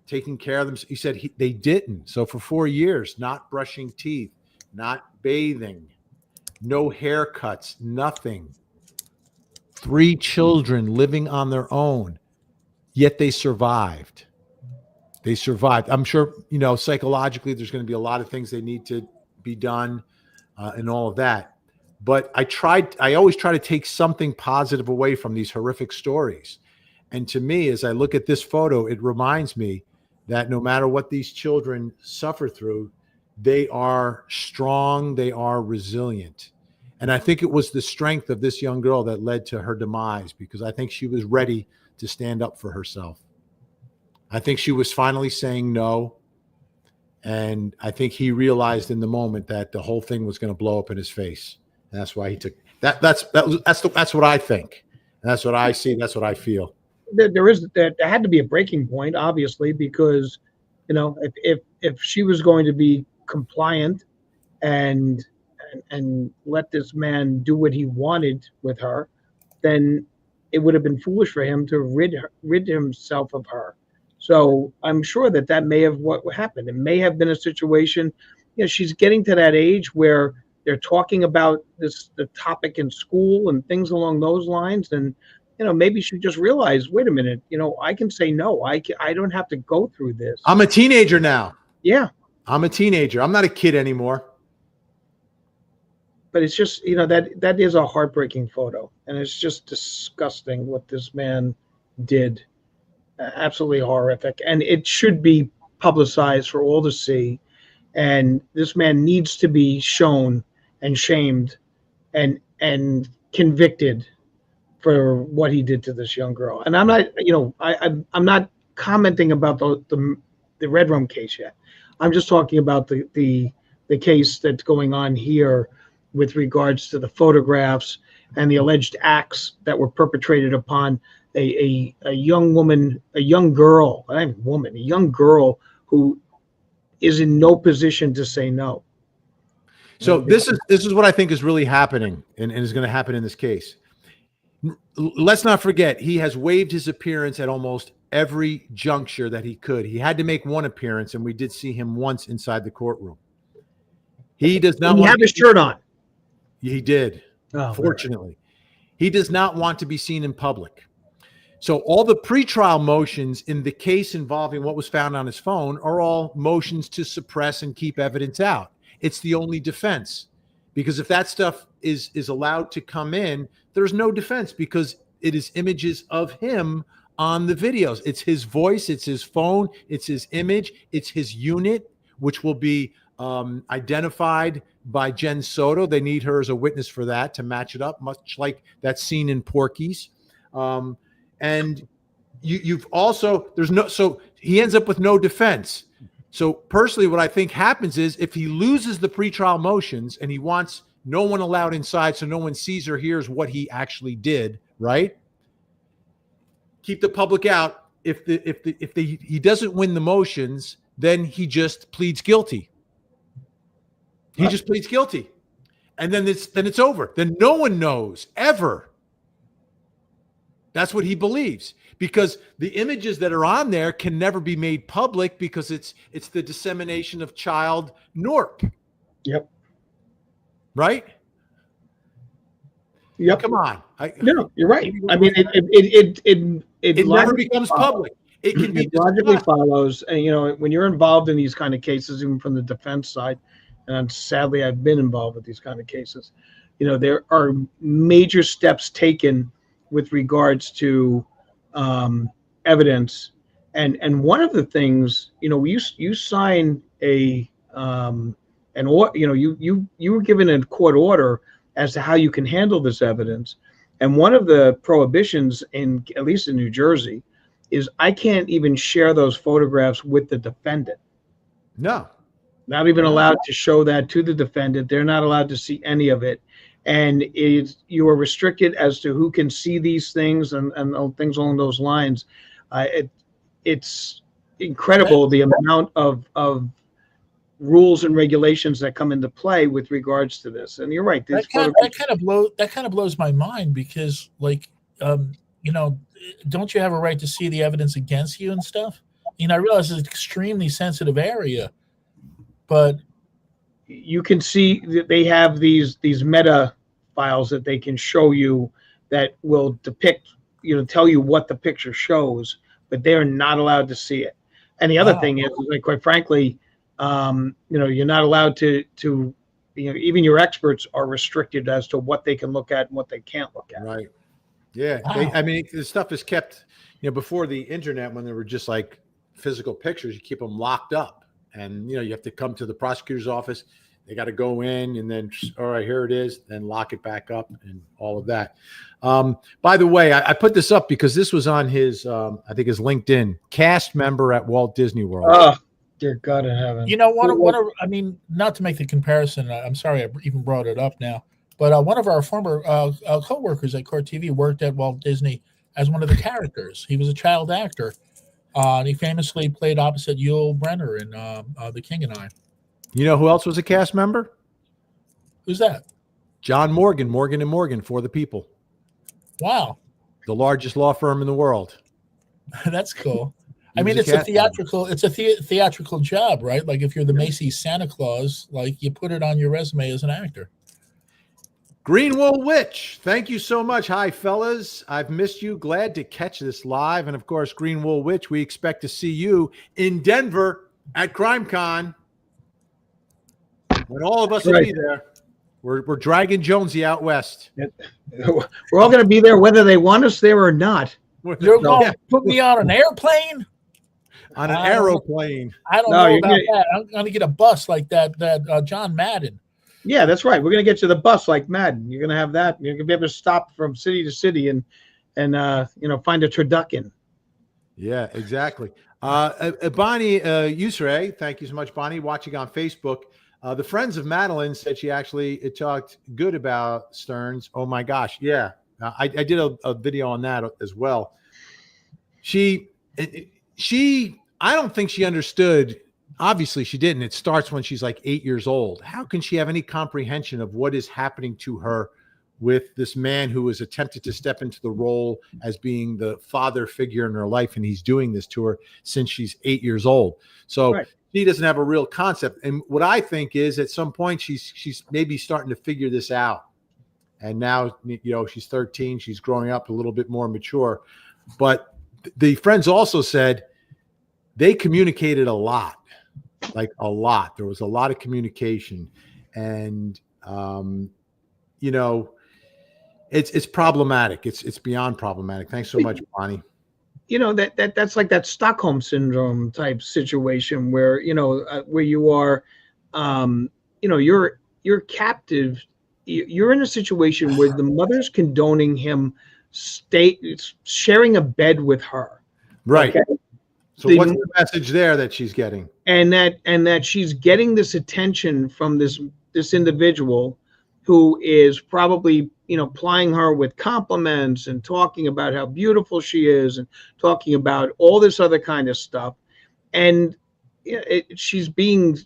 taking care of them? He said they didn't. So for 4 years, not brushing teeth, not bathing, no haircuts, nothing. 3 children living on their own, yet they survived. They survived. I'm sure, psychologically, there's going to be a lot of things they need to be done and all of that. But I always try to take something positive away from these horrific stories. And to me, as I look at this photo, it reminds me that no matter what these children suffer through, they are strong, they are resilient. And I think it was the strength of this young girl that led to her demise, because I think she was ready to stand up for herself. I think she was finally saying no. And I think he realized in the moment that the whole thing was going to blow up in his face. And that's why he took that. That's what I think. And that's what I see. That's what I feel. There had to be a breaking point, obviously, because, if she was going to be compliant and let this man do what he wanted with her, then it would have been foolish for him to rid himself of her. So I'm sure that may have what happened. It may have been a situation, she's getting to that age where they're talking about the topic in school and things along those lines. And, maybe she just realized, wait a minute, I can say no. I don't have to go through this. I'm a teenager now. Yeah. I'm a teenager. I'm not a kid anymore. But it's just, that is a heartbreaking photo. And it's just disgusting what this man did. Absolutely horrific. And it should be publicized for all to see. And this man needs to be shown and shamed and convicted for what he did to this young girl. And I'm not, I'm not commenting about the Red Room case yet. I'm just talking about the case that's going on here with regards to the photographs and the alleged acts that were perpetrated upon a young woman, a young girl who is in no position to say no. So this is what I think is really happening and is going to happen in this case. Let's not forget, he has waived his appearance at almost every juncture that he could. He had to make one appearance, and we did see him once inside the courtroom. He does not have his shirt on. He did. Oh, fortunately, right. He does not want to be seen in public. So all the pretrial motions in the case involving what was found on his phone are all motions to suppress and keep evidence out. It's the only defense, because if that stuff is allowed to come in, there's no defense, because it is images of him on the videos. It's his voice, it's his phone, it's his image, it's his unit, which will be identified by Jen Soto. They need her as a witness for that to match it up, much like that scene in Porky's. And you've also, so he ends up with no defense. So personally, what I think happens is, if he loses the pretrial motions and he wants no one allowed inside, so no one sees or hears what he actually did, right? Keep the public out. If he doesn't win the motions, then he just pleads guilty. He just pleads guilty, and then it's over. Then no one knows ever. That's what he believes, because the images that are on there can never be made public, because it's the dissemination of child NORP. Yep. Right? Yep. Come on. No, you're right. I mean, it never becomes public. It can be logically follows. And when you're involved in these kind of cases, even from the defense side, and sadly I've been involved with these kind of cases, there are major steps taken with regards to evidence, and one of the things, you sign you were given a court order as to how you can handle this evidence, and one of the prohibitions, at least in New Jersey, is I can't even share those photographs with the defendant. No, not even allowed to show that to the defendant. They're not allowed to see any of it. And you are restricted as to who can see these things and things along those lines. It's incredible the amount of rules and regulations that come into play with regards to this. And you're right. That kind of blows my mind because, like, don't you have a right to see the evidence against you and stuff? I realize it's an extremely sensitive area, but you can see that they have these meta files that they can show you that will depict, tell you what the picture shows, but they're not allowed to see it. And the other thing is, like, quite frankly, you're not allowed to even your experts are restricted as to what they can look at and what they can't look at. Right. Yeah. Wow. The stuff is kept, before the internet, when there were just like physical pictures, you keep them locked up, and, you have to come to the prosecutor's office. They got to go in and then, all right, here it is, then lock it back up and all of that. By the way, I put this up because this was on his, I think his LinkedIn, cast member at Walt Disney World. Oh, dear God in heaven. Not to make the comparison, I'm sorry I even brought it up now, but one of our former co-workers at Court TV worked at Walt Disney as one of the characters. He was a child actor. And he famously played opposite Yul Brynner in The King and I. You know who else was a cast member? Who's that? John Morgan, Morgan & Morgan, For the People. Wow. The largest law firm in the world. That's cool. He was it's a a theatrical, theatrical job, right? Like if you're the Macy's Santa Claus, like you put it on your resume as an actor. Greenwool Witch, thank you so much. Hi, fellas. I've missed you. Glad to catch this live. And of course, Greenwool Witch, we expect to see you in Denver at CrimeCon. When all of us will be there. We're dragging Jonesy out west. We're all going to be there whether they want us there or not. You're going to put me on an airplane? On an aeroplane. I don't know about that. I'm going to get a bus like that John Madden. Yeah, that's right. We're going to get you the bus like Madden. You're going to have that. You're going to be able to stop from city to city and find a turducken. Yeah, exactly. Bonnie Yusre, thank you so much, Bonnie, watching on Facebook. The friends of Madeline said she actually talked good about Stearns. Oh my gosh, yeah. I did a video on that as well. I don't think she understood. Obviously, she didn't. It starts when she's like 8 years old. How can she have any comprehension of what is happening to her with this man who has attempted to step into the role as being the father figure in her life, and he's doing this to her since she's 8 years old? So she doesn't have a real concept. And what I think is at some point she's maybe starting to figure this out. And now, she's 13. She's growing up a little bit more mature. But the friends also said they communicated a lot. Like a lot. There was a lot of communication, and it's problematic. It's beyond problematic. Thanks so much, Bonnie. That's like that Stockholm syndrome type situation where where you are, you're captive. You're in a situation where the mother's condoning him sharing a bed with her. Right. Okay? So what's the message there that she's getting? And that she's getting this attention from this individual who is probably, plying her with compliments and talking about how beautiful she is and talking about all this other kind of stuff. And she's being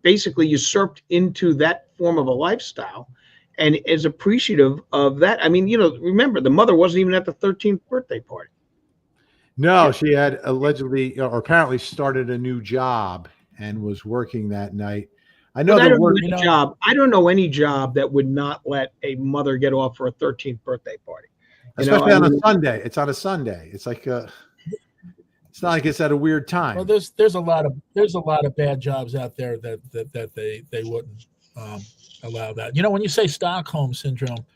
basically usurped into that form of a lifestyle and is appreciative of that. I mean, remember, the mother wasn't even at the 13th birthday party. No, she had allegedly or apparently started a new job and was working that night. I don't know any job that would not let a mother get off for a 13th birthday party. Especially on a Sunday. It's on a Sunday. It's like it's not like it's at a weird time. Well, there's a lot of bad jobs out there that they wouldn't allow that. When you say Stockholm syndrome,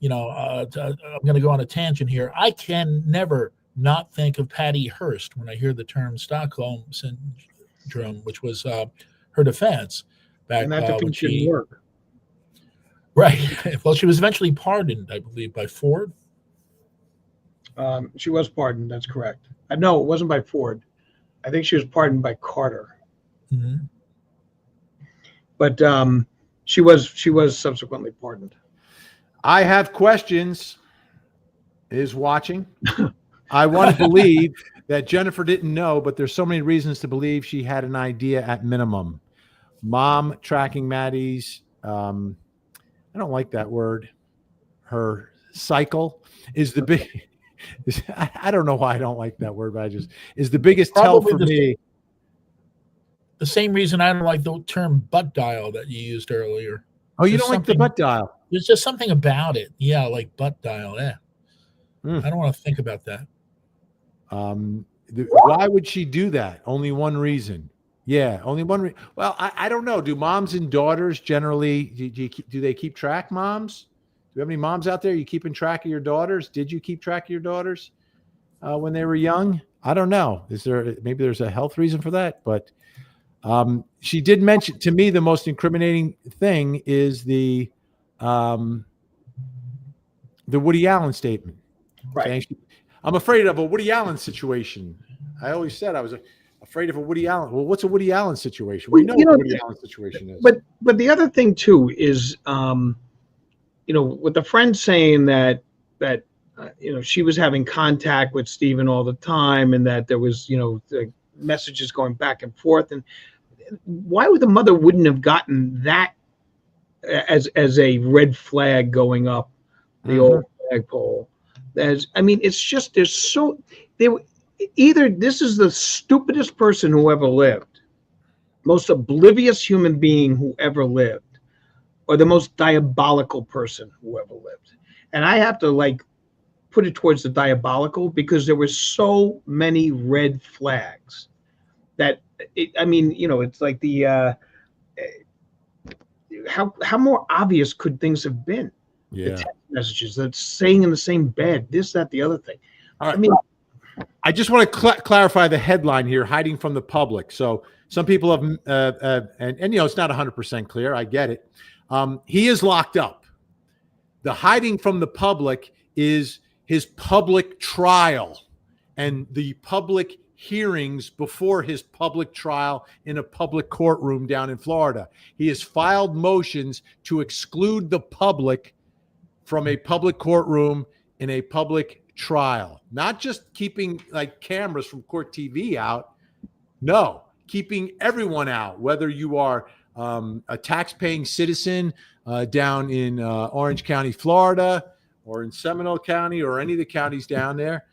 I'm going to go on a tangent here. I can never not think of Patty Hearst when I hear the term Stockholm syndrome, which was her defense back when she worked. Right. Well, she was eventually pardoned, I believe, by Ford. She was pardoned. That's correct. No, it wasn't by Ford. I think she was pardoned by Carter. Mm-hmm. But she was subsequently pardoned. I have questions. Is watching. I want to believe that Jennifer didn't know, but there's so many reasons to believe she had an idea at minimum. mom tracking Maddie's, I don't like that word, her cycle is the big, I don't know why I don't like that word, but is the biggest tell for me. The same reason I don't like the term butt dial that you used earlier. Oh, you don't like the butt dial? There's just something about it. Yeah, like butt dial. Yeah. I don't want to think about that. Why would she do that? Only one reason. Yeah, only one reason. Well, I don't know. Do moms and daughters generally, do they keep track, moms? Do you have any moms out there? You keeping track of your daughters? Did you keep track of your daughters when they were young? I don't know. Maybe there's a health reason for that, but she did mention to me the most incriminating thing is the Woody Allen statement. Right. I'm afraid of a Woody Allen situation. I always said I was afraid of a Woody Allen. Well, what's a Woody Allen situation? We know what a Woody Allen situation is. But the other thing too is, with the friend saying that she was having contact with Stephen all the time, and that there was the messages going back and forth, and why would the mother wouldn't have gotten that as a red flag going up the old flagpole? It's just either this is the stupidest person who ever lived, most oblivious human being who ever lived, or the most diabolical person who ever lived. And I have to put it towards the diabolical, because there were so many red flags that it's like the how more obvious could things have been? Yeah. The text messages, that's saying in the same bed, this, that, the other thing. All right. I just want to clarify the headline here, hiding from the public. So some people have, and it's not 100% clear. I get it. He is locked up. The hiding from the public is his public trial and the public hearings before his public trial in a public courtroom down in Florida. He has filed motions to exclude the public from a public courtroom in a public trial, not just keeping cameras from court TV out. No, keeping everyone out, whether you are a tax-paying citizen down in Orange County, Florida, or in Seminole County, or any of the counties down there,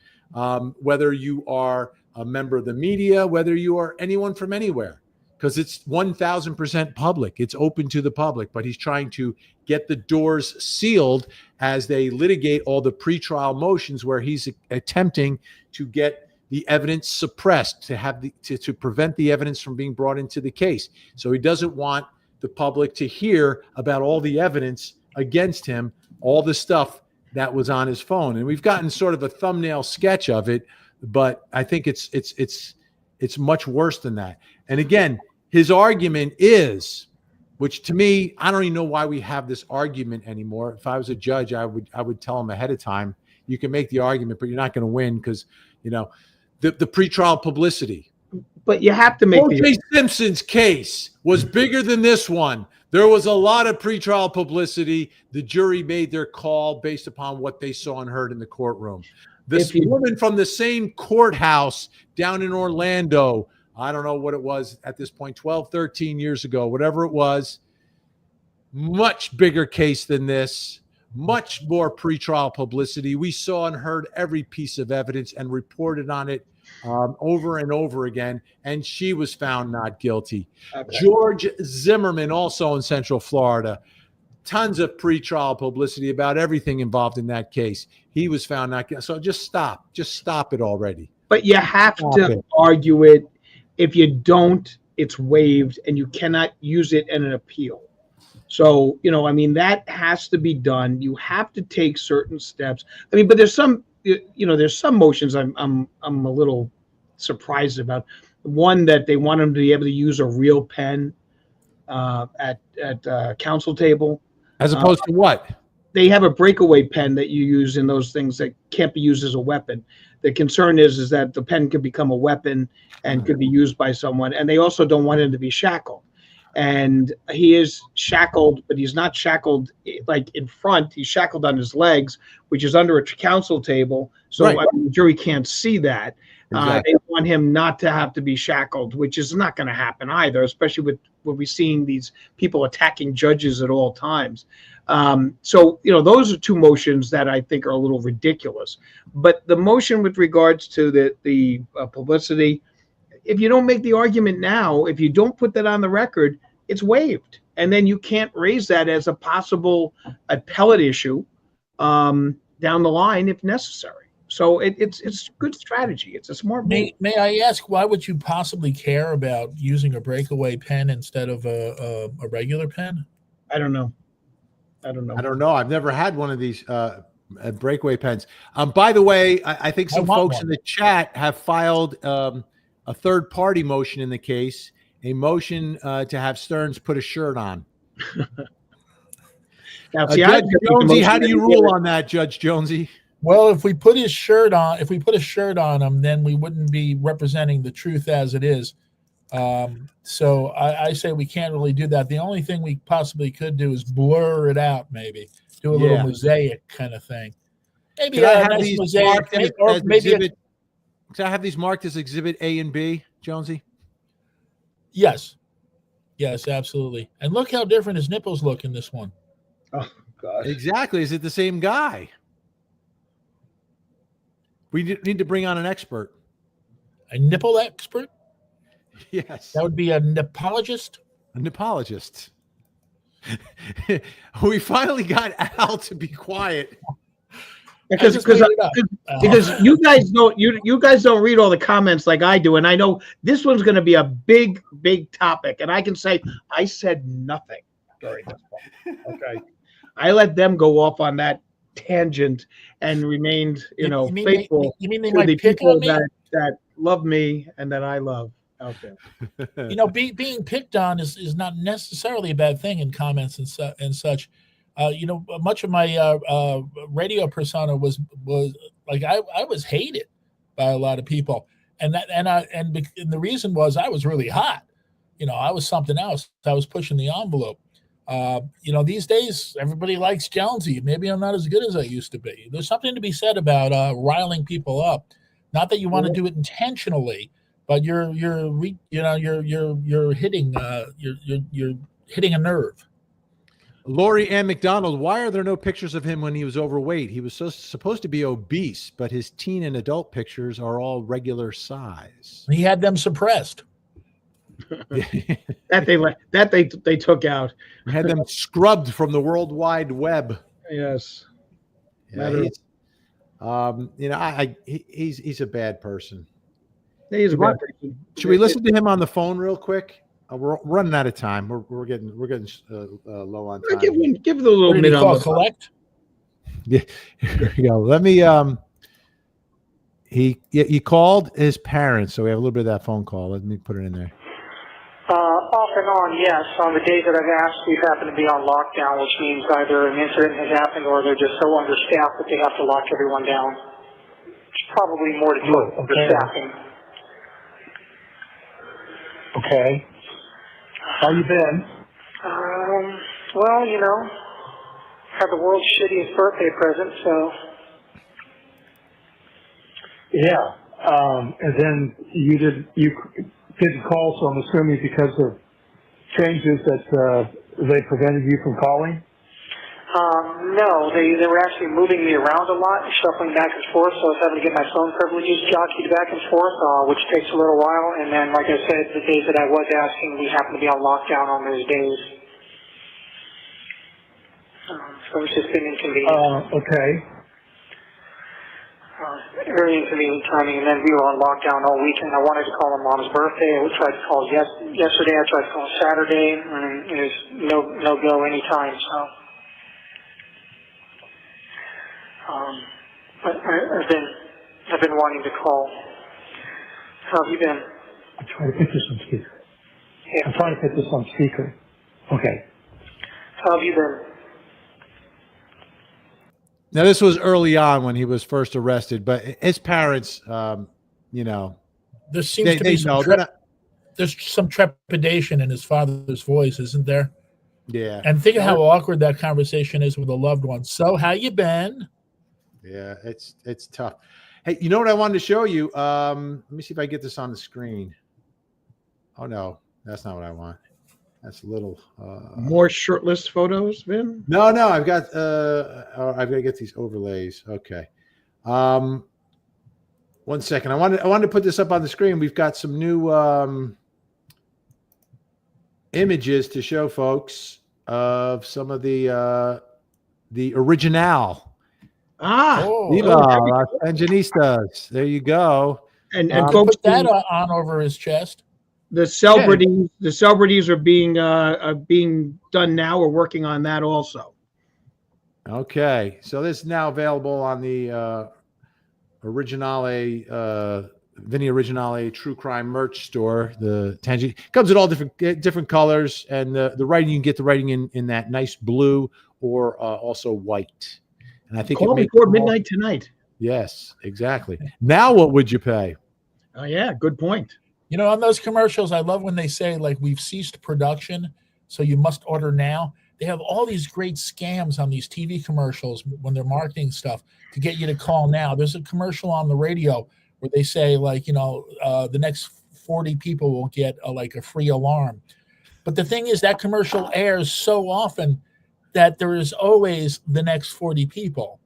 whether you are a member of the media, whether you are anyone from anywhere, because it's 1,000% public. It's open to the public, but he's trying to get the doors sealed as they litigate all the pretrial motions where he's attempting to get the evidence suppressed, to prevent the evidence from being brought into the case. So he doesn't want the public to hear about all the evidence against him, all the stuff that was on his phone. And we've gotten sort of a thumbnail sketch of it, but I think it's much worse than that. And again, his argument is, which to me, I don't even know why we have this argument anymore. If I was a judge, I would tell him ahead of time, you can make the argument, but you're not going to win because, the pretrial publicity. But you have to make O.J. Simpson's case was bigger than this one. There was a lot of pretrial publicity. The jury made their call based upon what they saw and heard in the courtroom. This woman from the same courthouse down in Orlando, I don't know what it was at this point, 12, 13 years ago, whatever it was, much bigger case than this, much more pretrial publicity. We saw and heard every piece of evidence and reported on it over and over again, and she was found not guilty. Okay. George Zimmerman, also in Central Florida, tons of pretrial publicity about everything involved in that case. He was found not guilty. So just stop it already. But you have to argue it. If you don't, it's waived, and you cannot use it in an appeal. So, that has to be done. You have to take certain steps. But there's some motions I'm a little surprised about. One, that they want him to be able to use a real pen at counsel table. As opposed to what? They have a breakaway pen that you use in those things that can't be used as a weapon. The concern is that the pen could become a weapon and could be used by someone. And they also don't want him to be shackled. And he is shackled, but he's not shackled in front. He's shackled on his legs, which is under a counsel table. So right. The jury can't see that. Exactly. They want him not to have to be shackled, which is not going to happen either, especially with were we seeing these people attacking judges at all times? So, you know, those are two motions that I think are a little ridiculous. But the motion with regards to the publicity, if you don't make the argument now, if you don't put that on the record, it's waived. And then you can't raise that as a possible appellate issue down the line if necessary. So it's good strategy. It's a smart move. May I ask, why would you possibly care about using a breakaway pen instead of a regular pen? I don't know. I don't know. I've never had one of these breakaway pens. By the way, I think some folks in the chat have filed a third-party motion in the case, a motion to have Stearns put a shirt on. Now, Judge Jonesy, how do you rule on that, Judge Jonesy? Well, if we put a shirt on him, then we wouldn't be representing the truth as it is. So I say we can't really do that. The only thing we possibly could do is blur it out, maybe do a little mosaic kind of thing. Maybe Can I a have nice these mosaic, can I have these marked as Exhibit A and B, Jonesy? Yes, absolutely. And look how different his nipples look in this one. Oh gosh! Exactly. Is it the same guy? We need to bring on an expert. A nipple expert? Yes. That would be a nipologist? A nipologist. We finally got Al to be quiet. Because you guys don't read all the comments like I do, and I know this one's going to be a big topic, and I can say I said nothing during this one. Okay, I let them go off on that tangent and remained, faithful to the people that love me and that I love out there. Being picked on is not necessarily a bad thing in comments and such. Much of my radio persona was like I was hated by a lot of people, and the reason was I was really hot. I was something else. I was pushing the envelope. These days everybody likes Jonesy. Maybe I'm not as good as I used to be. There's something to be said about riling people up. Not that you want to do it intentionally, but you're hitting a nerve. Lori Ann McDonald, why are there no pictures of him when he was overweight? He was supposed to be obese, but his teen and adult pictures are all regular size. He had them suppressed. that they took out. He had them scrubbed from the World Wide Web. Yes. Yeah, he's a bad person. He's a bad person. Should we listen to him on the phone real quick? We're running out of time. We're getting low on time. Give the little minute on the collect. Yeah, here we go. Let me. He called his parents, so we have a little bit of that phone call. Let me put it in there. Off and on, yes. On the days that I've asked, we happen to be on lockdown, which means either an incident has happened or they're just so understaffed that they have to lock everyone down. It's probably more to do with understaffing. Okay. How you been? Well, had the world's shittiest birthday present, so. Yeah. And then you didn't call, so I'm assuming because of changes that they prevented you from calling? No, they were actually moving me around a lot, shuffling back and forth, so I was having to get my phone privileges jockeyed back and forth, which takes a little while. And then, like I said, the days that I was asking, we happened to be on lockdown on those days. So it's just been inconvenient. Okay. Very inconvenient timing, and then we were on lockdown all weekend. I wanted to call my mom's birthday. I tried to call yesterday. I tried to call Saturday, and it was no go anytime. So, but I've been wanting to call. How have you been? I'm trying to put this on speaker. Yeah. I'm trying to put this on speaker. Okay. How have you been? Now, this was early on when he was first arrested, but his parents, there seems to be there's some trepidation in his father's voice, isn't there? Yeah. And think of how awkward that conversation is with a loved one. So, how you been? Yeah, it's tough. Hey, you know what I wanted to show you? Let me see if I get this on the screen. Oh no, that's not what I want. That's a little. More shirtless photos, Vin? No, I've got I've got to get these overlays. Okay. 1 second. I wanted to put this up on the screen. We've got some new images to show folks of some of the original. Viva Las Sandinistas. There you go. And put that on over his chest. The celebrities are being done now. We're working on that also. Okay, so this is now available on the Originale Vinny Originale True Crime merch store. The Tangy comes in all different colors, and the writing, you can get the writing in that nice blue or also white. And I think call before midnight tonight. Yes, exactly. Now, what would you pay? Oh yeah, good point. You know, on those commercials, I love when they say, like, we've ceased production, so you must order now. They have all these great scams on these TV commercials when they're marketing stuff to get you to call now. There's a commercial on the radio where they say, like, you know, the next 40 people will get like a free alarm. But the thing is, that commercial airs so often that there is always the next 40 people.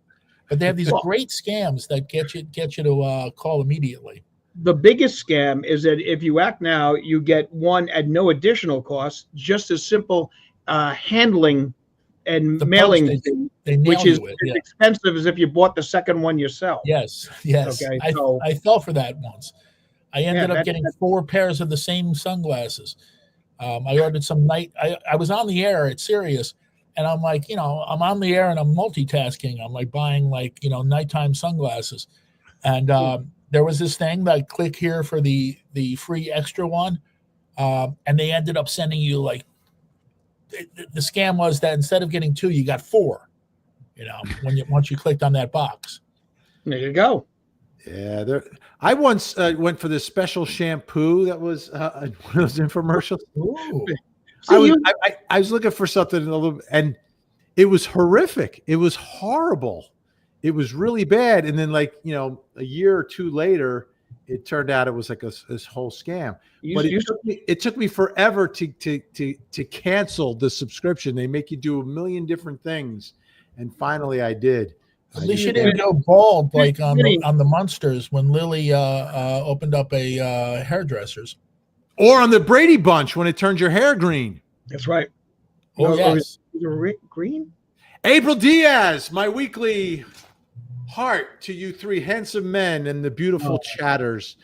But they have these great scams that get you to call immediately. The biggest scam is that if you act now, you get one at no additional cost, just as simple handling and mailing, which is as expensive as if you bought the second one yourself. Yes. Okay, I fell for that once. I ended up getting 4 pairs of the same sunglasses. I ordered some night. I was on the air at Sirius, and I'm like, you know, I'm on the air and I'm multitasking. I'm like buying, like, you know, nighttime sunglasses, and there was this thing that click here for the free extra one, and they ended up sending you, like, the scam was that instead of getting 2, you got 4. You know, once you clicked on that box. There you go. Yeah, I once went for this special shampoo that was one of those infomercials. I was looking for something a little, and it was horrific. It was horrible. It was really bad. And then, like, you know, a year or 2 later, it turned out it was like this whole scam. But it took me forever to cancel the subscription. They make you do a million different things, and finally I did. At least you didn't go bald like on the Munsters when Lily opened up a hairdresser's, or on the Brady Bunch when it turned your hair green. That's right. Oh, yes. Green. April Diaz, my weekly heart to you 3 handsome men and the beautiful chatters.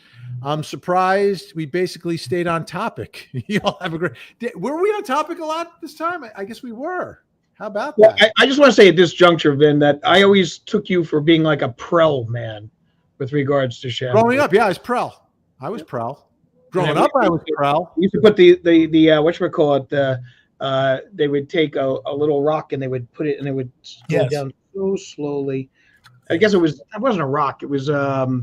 I'm surprised we basically stayed on topic. You all have a great. Were we on topic a lot this time? I guess we were. How about that? Well, I just want to say at this juncture, Vin, that I always took you for being like a Prel man with regards to shampoo. Growing up, yeah, I was Prel. Growing up, I was Prel. You used to put the whatchamacallit, they would take a little rock and they would put it, and it would go down so slowly. I guess it wasn't a rock, it was a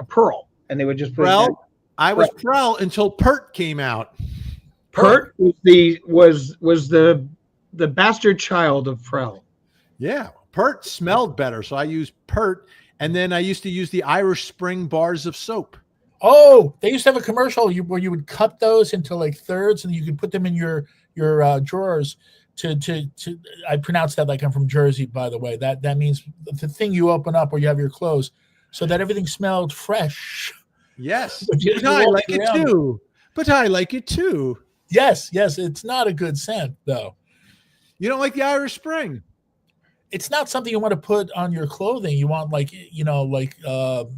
pearl, and they would just put it. I was Prel until Pert came out. Pert was the bastard child of Prel. Yeah, Pert smelled better, so I used Pert, and then I used to use the Irish Spring bars of soap. Oh, they used to have a commercial where you would cut those into like thirds, and you could put them in your drawers. I pronounce that like I'm from Jersey, by the way. That means the thing you open up where you have your clothes, so that everything smelled fresh. Yes, but I like it too. But I like it too. Yes, it's not a good scent though. You don't like the Irish Spring? It's not something you want to put on your clothing. You want, like, you know, like all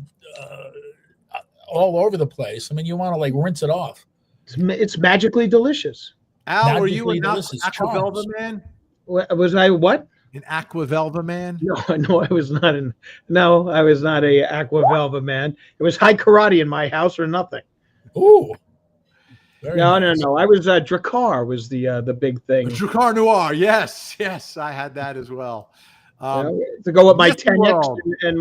over the place. I mean, you want to, like, rinse it off. It's magically delicious. Al, were you an Aqua Velva man? Was I what? An Aqua Velva man? No, I was not I was not a Aqua Velva man. It was high karate in my house or nothing. Ooh. No. I was Drakkar was the big thing. Drakkar Noir, yes, I had that as well. To go with my 10X and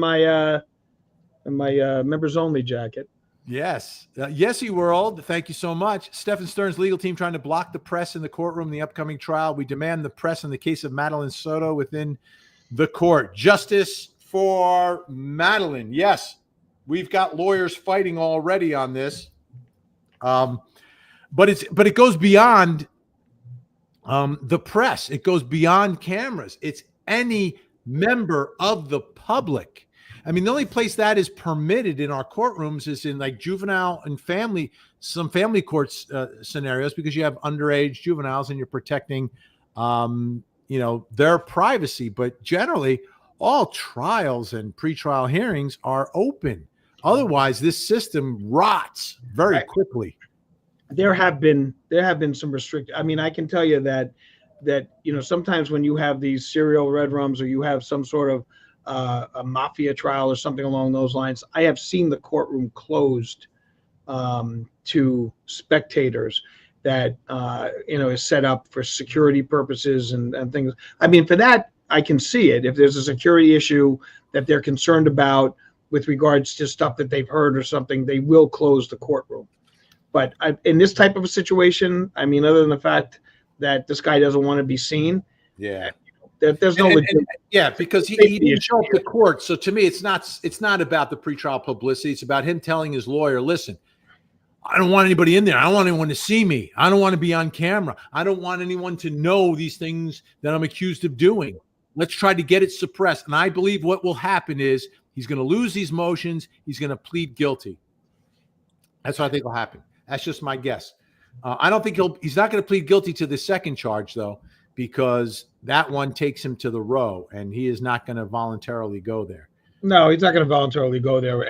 my members only jacket. Yes. Yesy World, thank you so much. StephanSterns legal team trying to block the press in the courtroom in the upcoming trial. We demand the press in the case of Madeline Soto within the court. Justice for Madeline. Yes, we've got lawyers fighting already on this. But it goes beyond The press. It goes beyond cameras. It's any member of the public. I mean, the only place that is permitted in our courtrooms is in like juvenile and some family courts scenarios, because you have underage juveniles and you're protecting, their privacy. But generally, all trials and pretrial hearings are open. Otherwise, this system rots very quickly. There have been some restricted. I mean, I can tell you that sometimes when you have these serial red rums, or you have some sort of a mafia trial or something along those lines, I have seen the courtroom closed to spectators that is set up for security purposes and things. I mean, for that, I can see it. If there's a security issue that they're concerned about with regards to stuff that they've heard or something, they will close the courtroom. But in this type of a situation, I mean, other than the fact that this guy doesn't want to be seen, there's no because he didn't show up to court. So to me, it's not about the pretrial publicity. It's about him telling his lawyer, listen, I don't want anybody in there. I don't want anyone to see me. I don't want to be on camera. I don't want anyone to know these things that I'm accused of doing. Let's try to get it suppressed. And I believe what will happen is he's going to lose these motions. He's going to plead guilty. That's what I think will happen. That's just my guess. I don't think he's not going to plead guilty to the second charge, though, because that one takes him to the row, and he is not going to voluntarily go there. No, he's not going to voluntarily go there.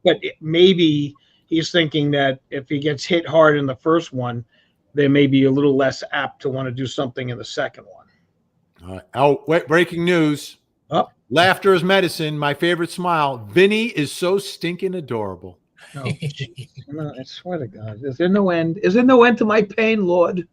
But maybe he's thinking that if he gets hit hard in the first one, they may be a little less apt to want to do something in the second one. Wait, breaking news. Oh. Laughter is medicine. My favorite smile. Vinny is so stinking adorable. No, I swear to God, is there no end? Is there no end to my pain, Lord?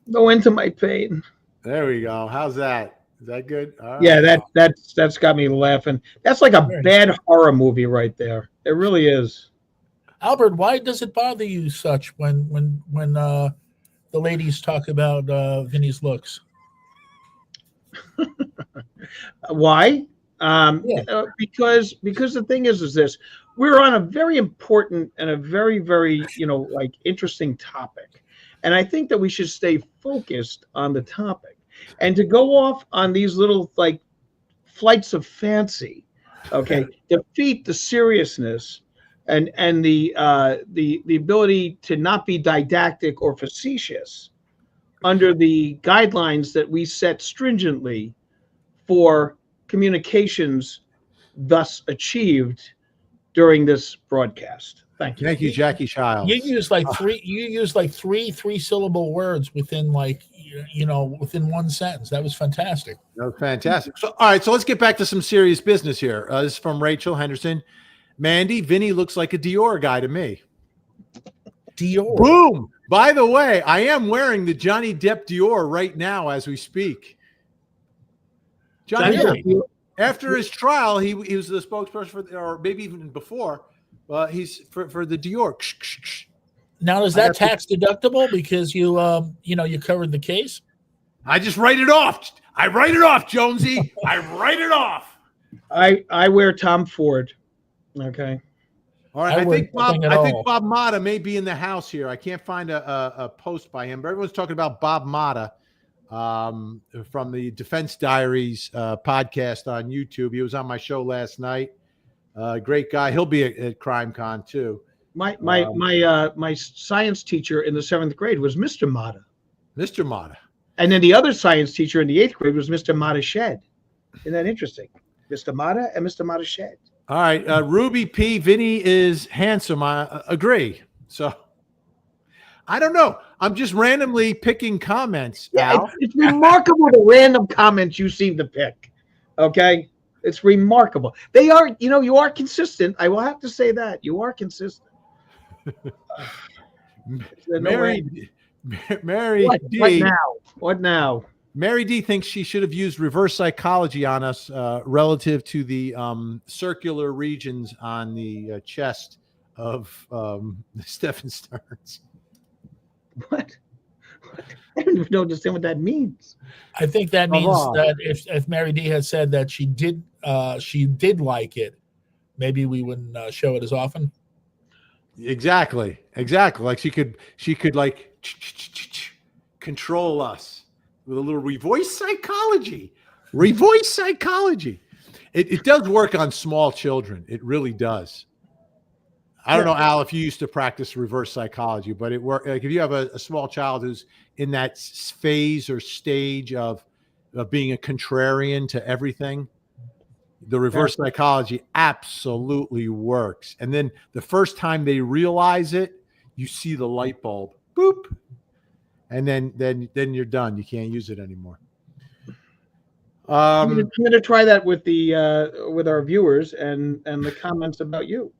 No end to my pain. There we go. How's that? Is that good? Yeah, that's got me laughing. That's like a bad horror movie right there. It really is. Albert, why does it bother you such when the ladies talk about Vinny's looks? Why? Because the thing is this: we're on a very important and a very, very interesting topic, and I think that we should stay focused on the topic, and to go off on these little flights of fancy, defeat the seriousness and the ability to not be didactic or facetious under the guidelines that we set stringently for communications thus achieved during this broadcast. Thank you. Thank you, Jackie Childs. You use three syllable words within within one sentence. That was fantastic. That was fantastic. So, all right, so let's get back to some serious business here. This is from Rachel Henderson. Mandy, Vinny looks like a Dior guy to me. Dior. Boom. By the way, I am wearing the Johnny Depp Dior right now as we speak. Johnny Depp, after his trial, he was the spokesperson or maybe even before. He's for the Dior. Now, is that tax deductible because you covered the case? I just write it off. I write it off, Jonesy. I write it off. I wear Tom Ford. Okay. All right. I think Bob Motta may be in the house here. I can't find a post by him, but everyone's talking about Bob Motta from the Defense Diaries podcast on YouTube. He was on my show last night. Great guy. He'll be at CrimeCon too. My science teacher in the 7th grade was Mr. Motta. Mr. Motta. And then the other science teacher in the 8th grade was Mr. Motta Shed. Isn't that interesting? Mr. Motta and Mr. Motta Shed. All right. Ruby P. Vinny is handsome. I agree. So I don't know. I'm just randomly picking comments. Yeah, it's remarkable the random comments you seem to pick. Okay. It's remarkable. They are, you are consistent. I will have to say that. You are consistent. Mary D. What now? Mary D thinks she should have used reverse psychology on us relative to the circular regions on the chest of the StephanSterns. What? I don't even understand what that means. I think that means that if Mary D had said that she did like it, maybe we wouldn't show it as often. Exactly. Like she could like control us with a little revoice psychology. Revoice psychology. It does work on small children. It really does. I don't know, Al, if you used to practice reverse psychology, but it works. Like if you have a small child who's in that phase or stage of being a contrarian to everything, the reverse psychology absolutely works. And then the first time they realize it, you see the light bulb, boop, and then you're done. You can't use it anymore. I'm going to try that with with our viewers and the comments about you.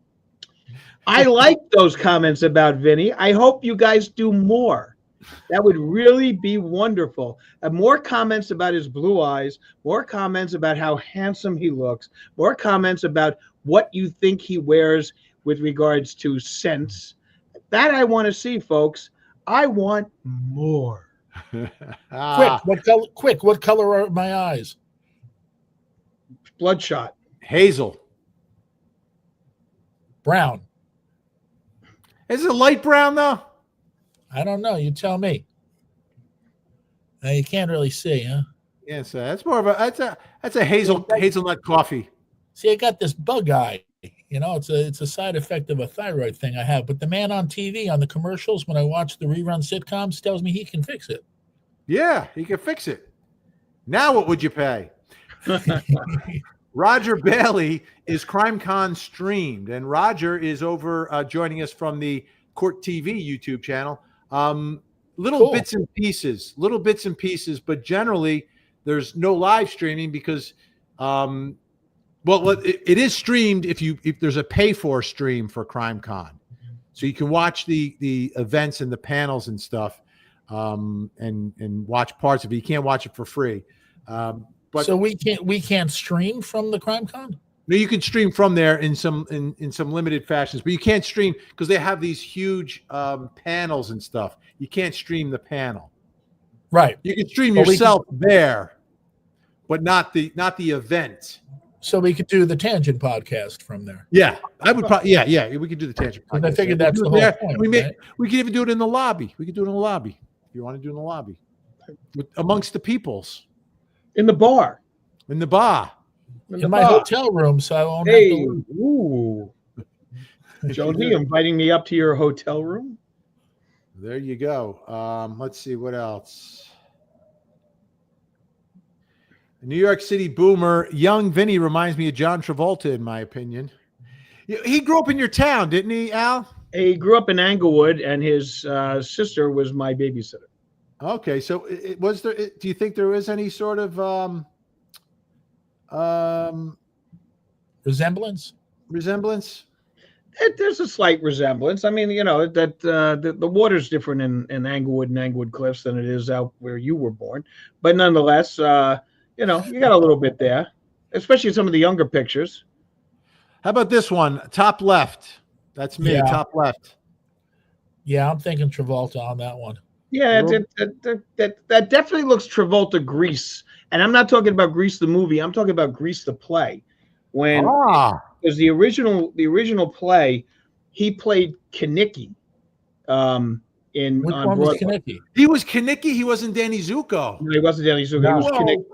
I like those comments about Vinny. I hope you guys do more. That would really be wonderful. More comments about his blue eyes, more comments about how handsome he looks, more comments about what you think he wears with regards to scents. That I want to see, folks. I want more. Quick, what color are my eyes? Bloodshot. Hazel. Brown. Is it light brown though? I don't know. You tell me. You can't really see, huh? Yes, that's more of that's a hazelnut coffee. See, I got this bug eye. You know, it's a side effect of a thyroid thing I have. But the man on TV on the commercials, when I watch the rerun sitcoms, tells me he can fix it. Yeah, he can fix it. Now, what would you pay? Roger Bailey is CrimeCon streamed, and Roger is over joining us from the Court TV YouTube channel. Little bits and pieces, but generally there's no live streaming because, it is streamed if there's a pay for stream for CrimeCon, so you can watch the events and the panels and stuff, and watch parts of it. You can't watch it for free. But so we can't stream from the CrimeCon? No, you can stream from there in some limited fashions, but you can't stream because they have these huge panels and stuff. You can't stream the panel. Right. You can stream yourself there, but not the event. So we could do the Tangent podcast from there. Yeah, I would probably. Yeah, we could do the Tangent podcast. I figured that's the whole point. We could even do it in the lobby. We could do it in the lobby if you want to do it in the lobby, amongst the peoples. In the bar. In the bar. In my hotel room, so I won't have to. Ooh. Jonesy, inviting me up to your hotel room? There you go. Let's see what else. New York City boomer, young Vinny reminds me of John Travolta, in my opinion. He grew up in your town, didn't he, Al? He grew up in Englewood, and his sister was my babysitter. Okay, so was there? Do you think there was any sort of resemblance? There's a slight resemblance. I mean, you know that the water's different in Englewood and Englewood Cliffs than it is out where you were born, but nonetheless, you know, you got a little bit there, especially in some of the younger pictures. How about this one, top left? That's me, top left. Yeah, I'm thinking Travolta on that one. Yeah, that definitely looks Travolta Grease, and I'm not talking about Grease the movie. I'm talking about Grease the play. When because the original play, he played Kenickie. On Broadway. Kenickie? He was Kenickie. He wasn't Danny Zuko. No, he wasn't Danny Zuko. He was Kenickie.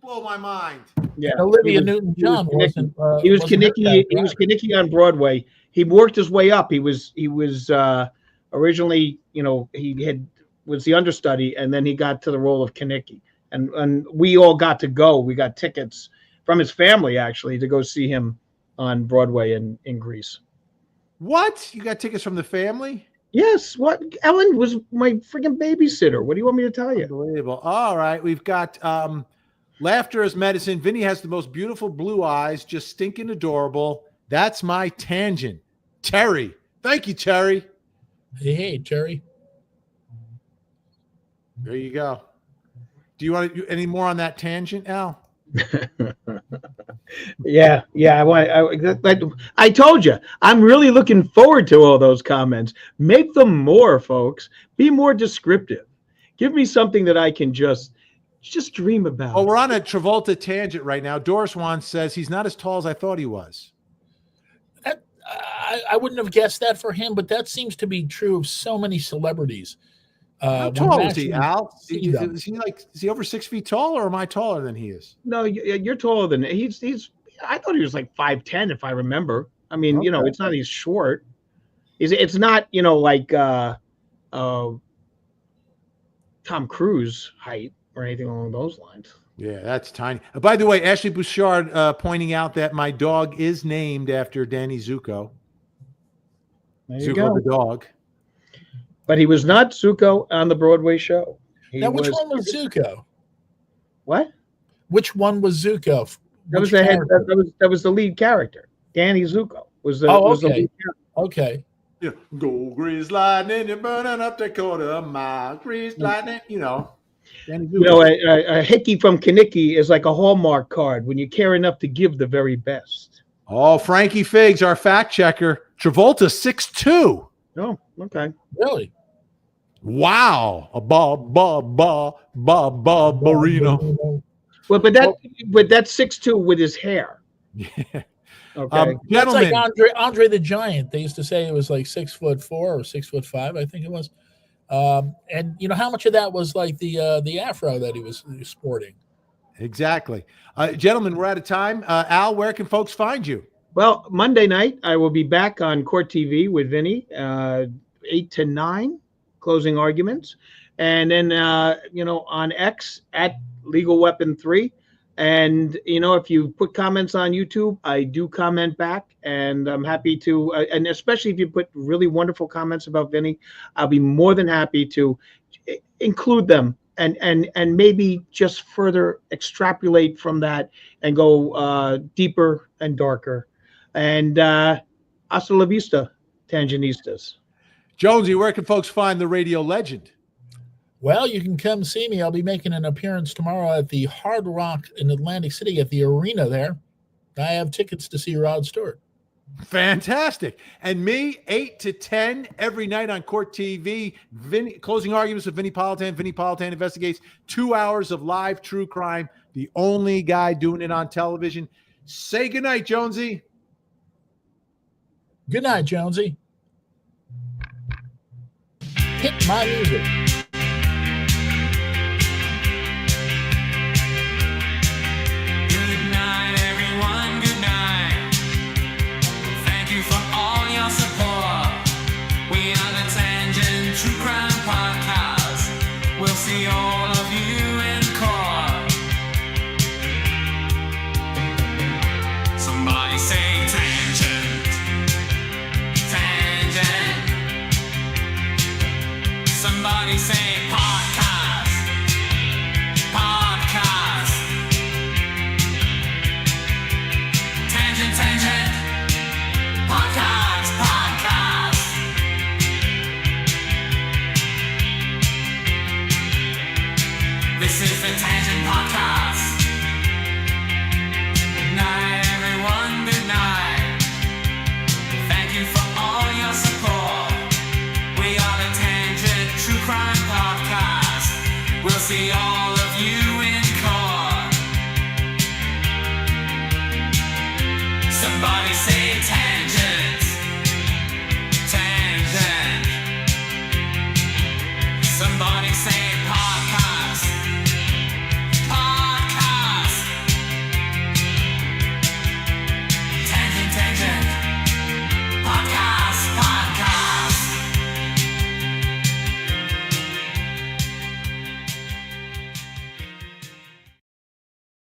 Blow my mind. Yeah, Olivia Newton-John wasn't. He was Kenickie. He was Kenickie on Broadway. He worked his way up. He was originally, you know, was the understudy, and then he got to the role of Kenickie. And we all got to go. We got tickets from his family actually to go see him on Broadway in Greece. What? You got tickets from the family? Yes. What? Ellen was my freaking babysitter. What do you want me to tell you? Unbelievable. All right. We've got laughter is medicine. Vinny has the most beautiful blue eyes, just stinking adorable. That's my tangent. Terry. Thank you, Terry. Hey, Terry. There you go. Do you want to do any more on that tangent, Al? Yeah. I told you, I'm really looking forward to all those comments. Make them more, folks. Be more descriptive. Give me something that I can just dream about. Oh, we're on a Travolta tangent right now. Doris Wan says he's not as tall as I thought he was. I wouldn't have guessed that for him, but that seems to be true of so many celebrities. How When tall you is he, actually Al? see them. Is he over 6 feet tall, or am I taller than he is? No, you're taller than he's. I thought he was like 5'10", if I remember. I mean, Okay. it's not he's short. It's not like Tom Cruise height or anything along those lines. Yeah, that's tiny. By the way, Ashley Bouchard pointing out that my dog is named after Danny Zuko. There you Zuko go. the dog. But he was not Zuko on the Broadway show. Now, which one was Zuko? What? Which one was Zuko? That was Which the head. character? That was the lead character. Danny Zuko was the. Oh, was the okay. lead character. Okay. Yeah. Go grease lightning, you're burning up the quarter mile. Grease lightning, Danny Zuko. A hickey from Kinnicky is like a Hallmark card when you care enough to give the very best. Oh, Frankie Figs, our fact checker. Travolta 6'2". Oh, okay. Really? Wow. A barino. Well, but that's 6'2" with his hair. Yeah. Okay. That's like Gentlemen, Andre the Giant. They used to say it was like 6'4" or 6'5", I think it was. And how much of that was like the afro that he was sporting? exactly. Gentlemen, we're out of time. Al, where can folks find you? Well, Monday night I will be back on Court TV with Vinny, 8 to 9, closing arguments, and then on X at Legal Weapon 3. And if you put comments on YouTube, I do comment back, and I'm happy to. And especially if you put really wonderful comments about Vinny, I'll be more than happy to include them and maybe just further extrapolate from that and go deeper and darker. And hasta la vista, Tangenistas. Jonesy, where can folks find the radio legend? Well, you can come see me. I'll be making an appearance tomorrow at the Hard Rock in Atlantic City at the arena there. I have tickets to see Rod Stewart. Fantastic. And me, 8 to 10 every night on Court TV. Closing arguments with Vinny Politan. Vinny Politan investigates 2 hours of live true crime. The only guy doing it on television. Say goodnight, Jonesy. Good night, Jonesy. Hit my music. Good night, everyone. Good night. Thank you for all your support. We are the Tangent True Crime Podcast. We'll see all of you in court. Somebody say tangent. Tangent. Somebody say podcast. Podcast. Tangent, tangent. Podcast, podcast. This is the Tangent Podcast. Good night, everyone. Good night. Thank you for all your support. We are the Tangent True Crime Podcast. We'll see all of you in court. Somebody say tangent.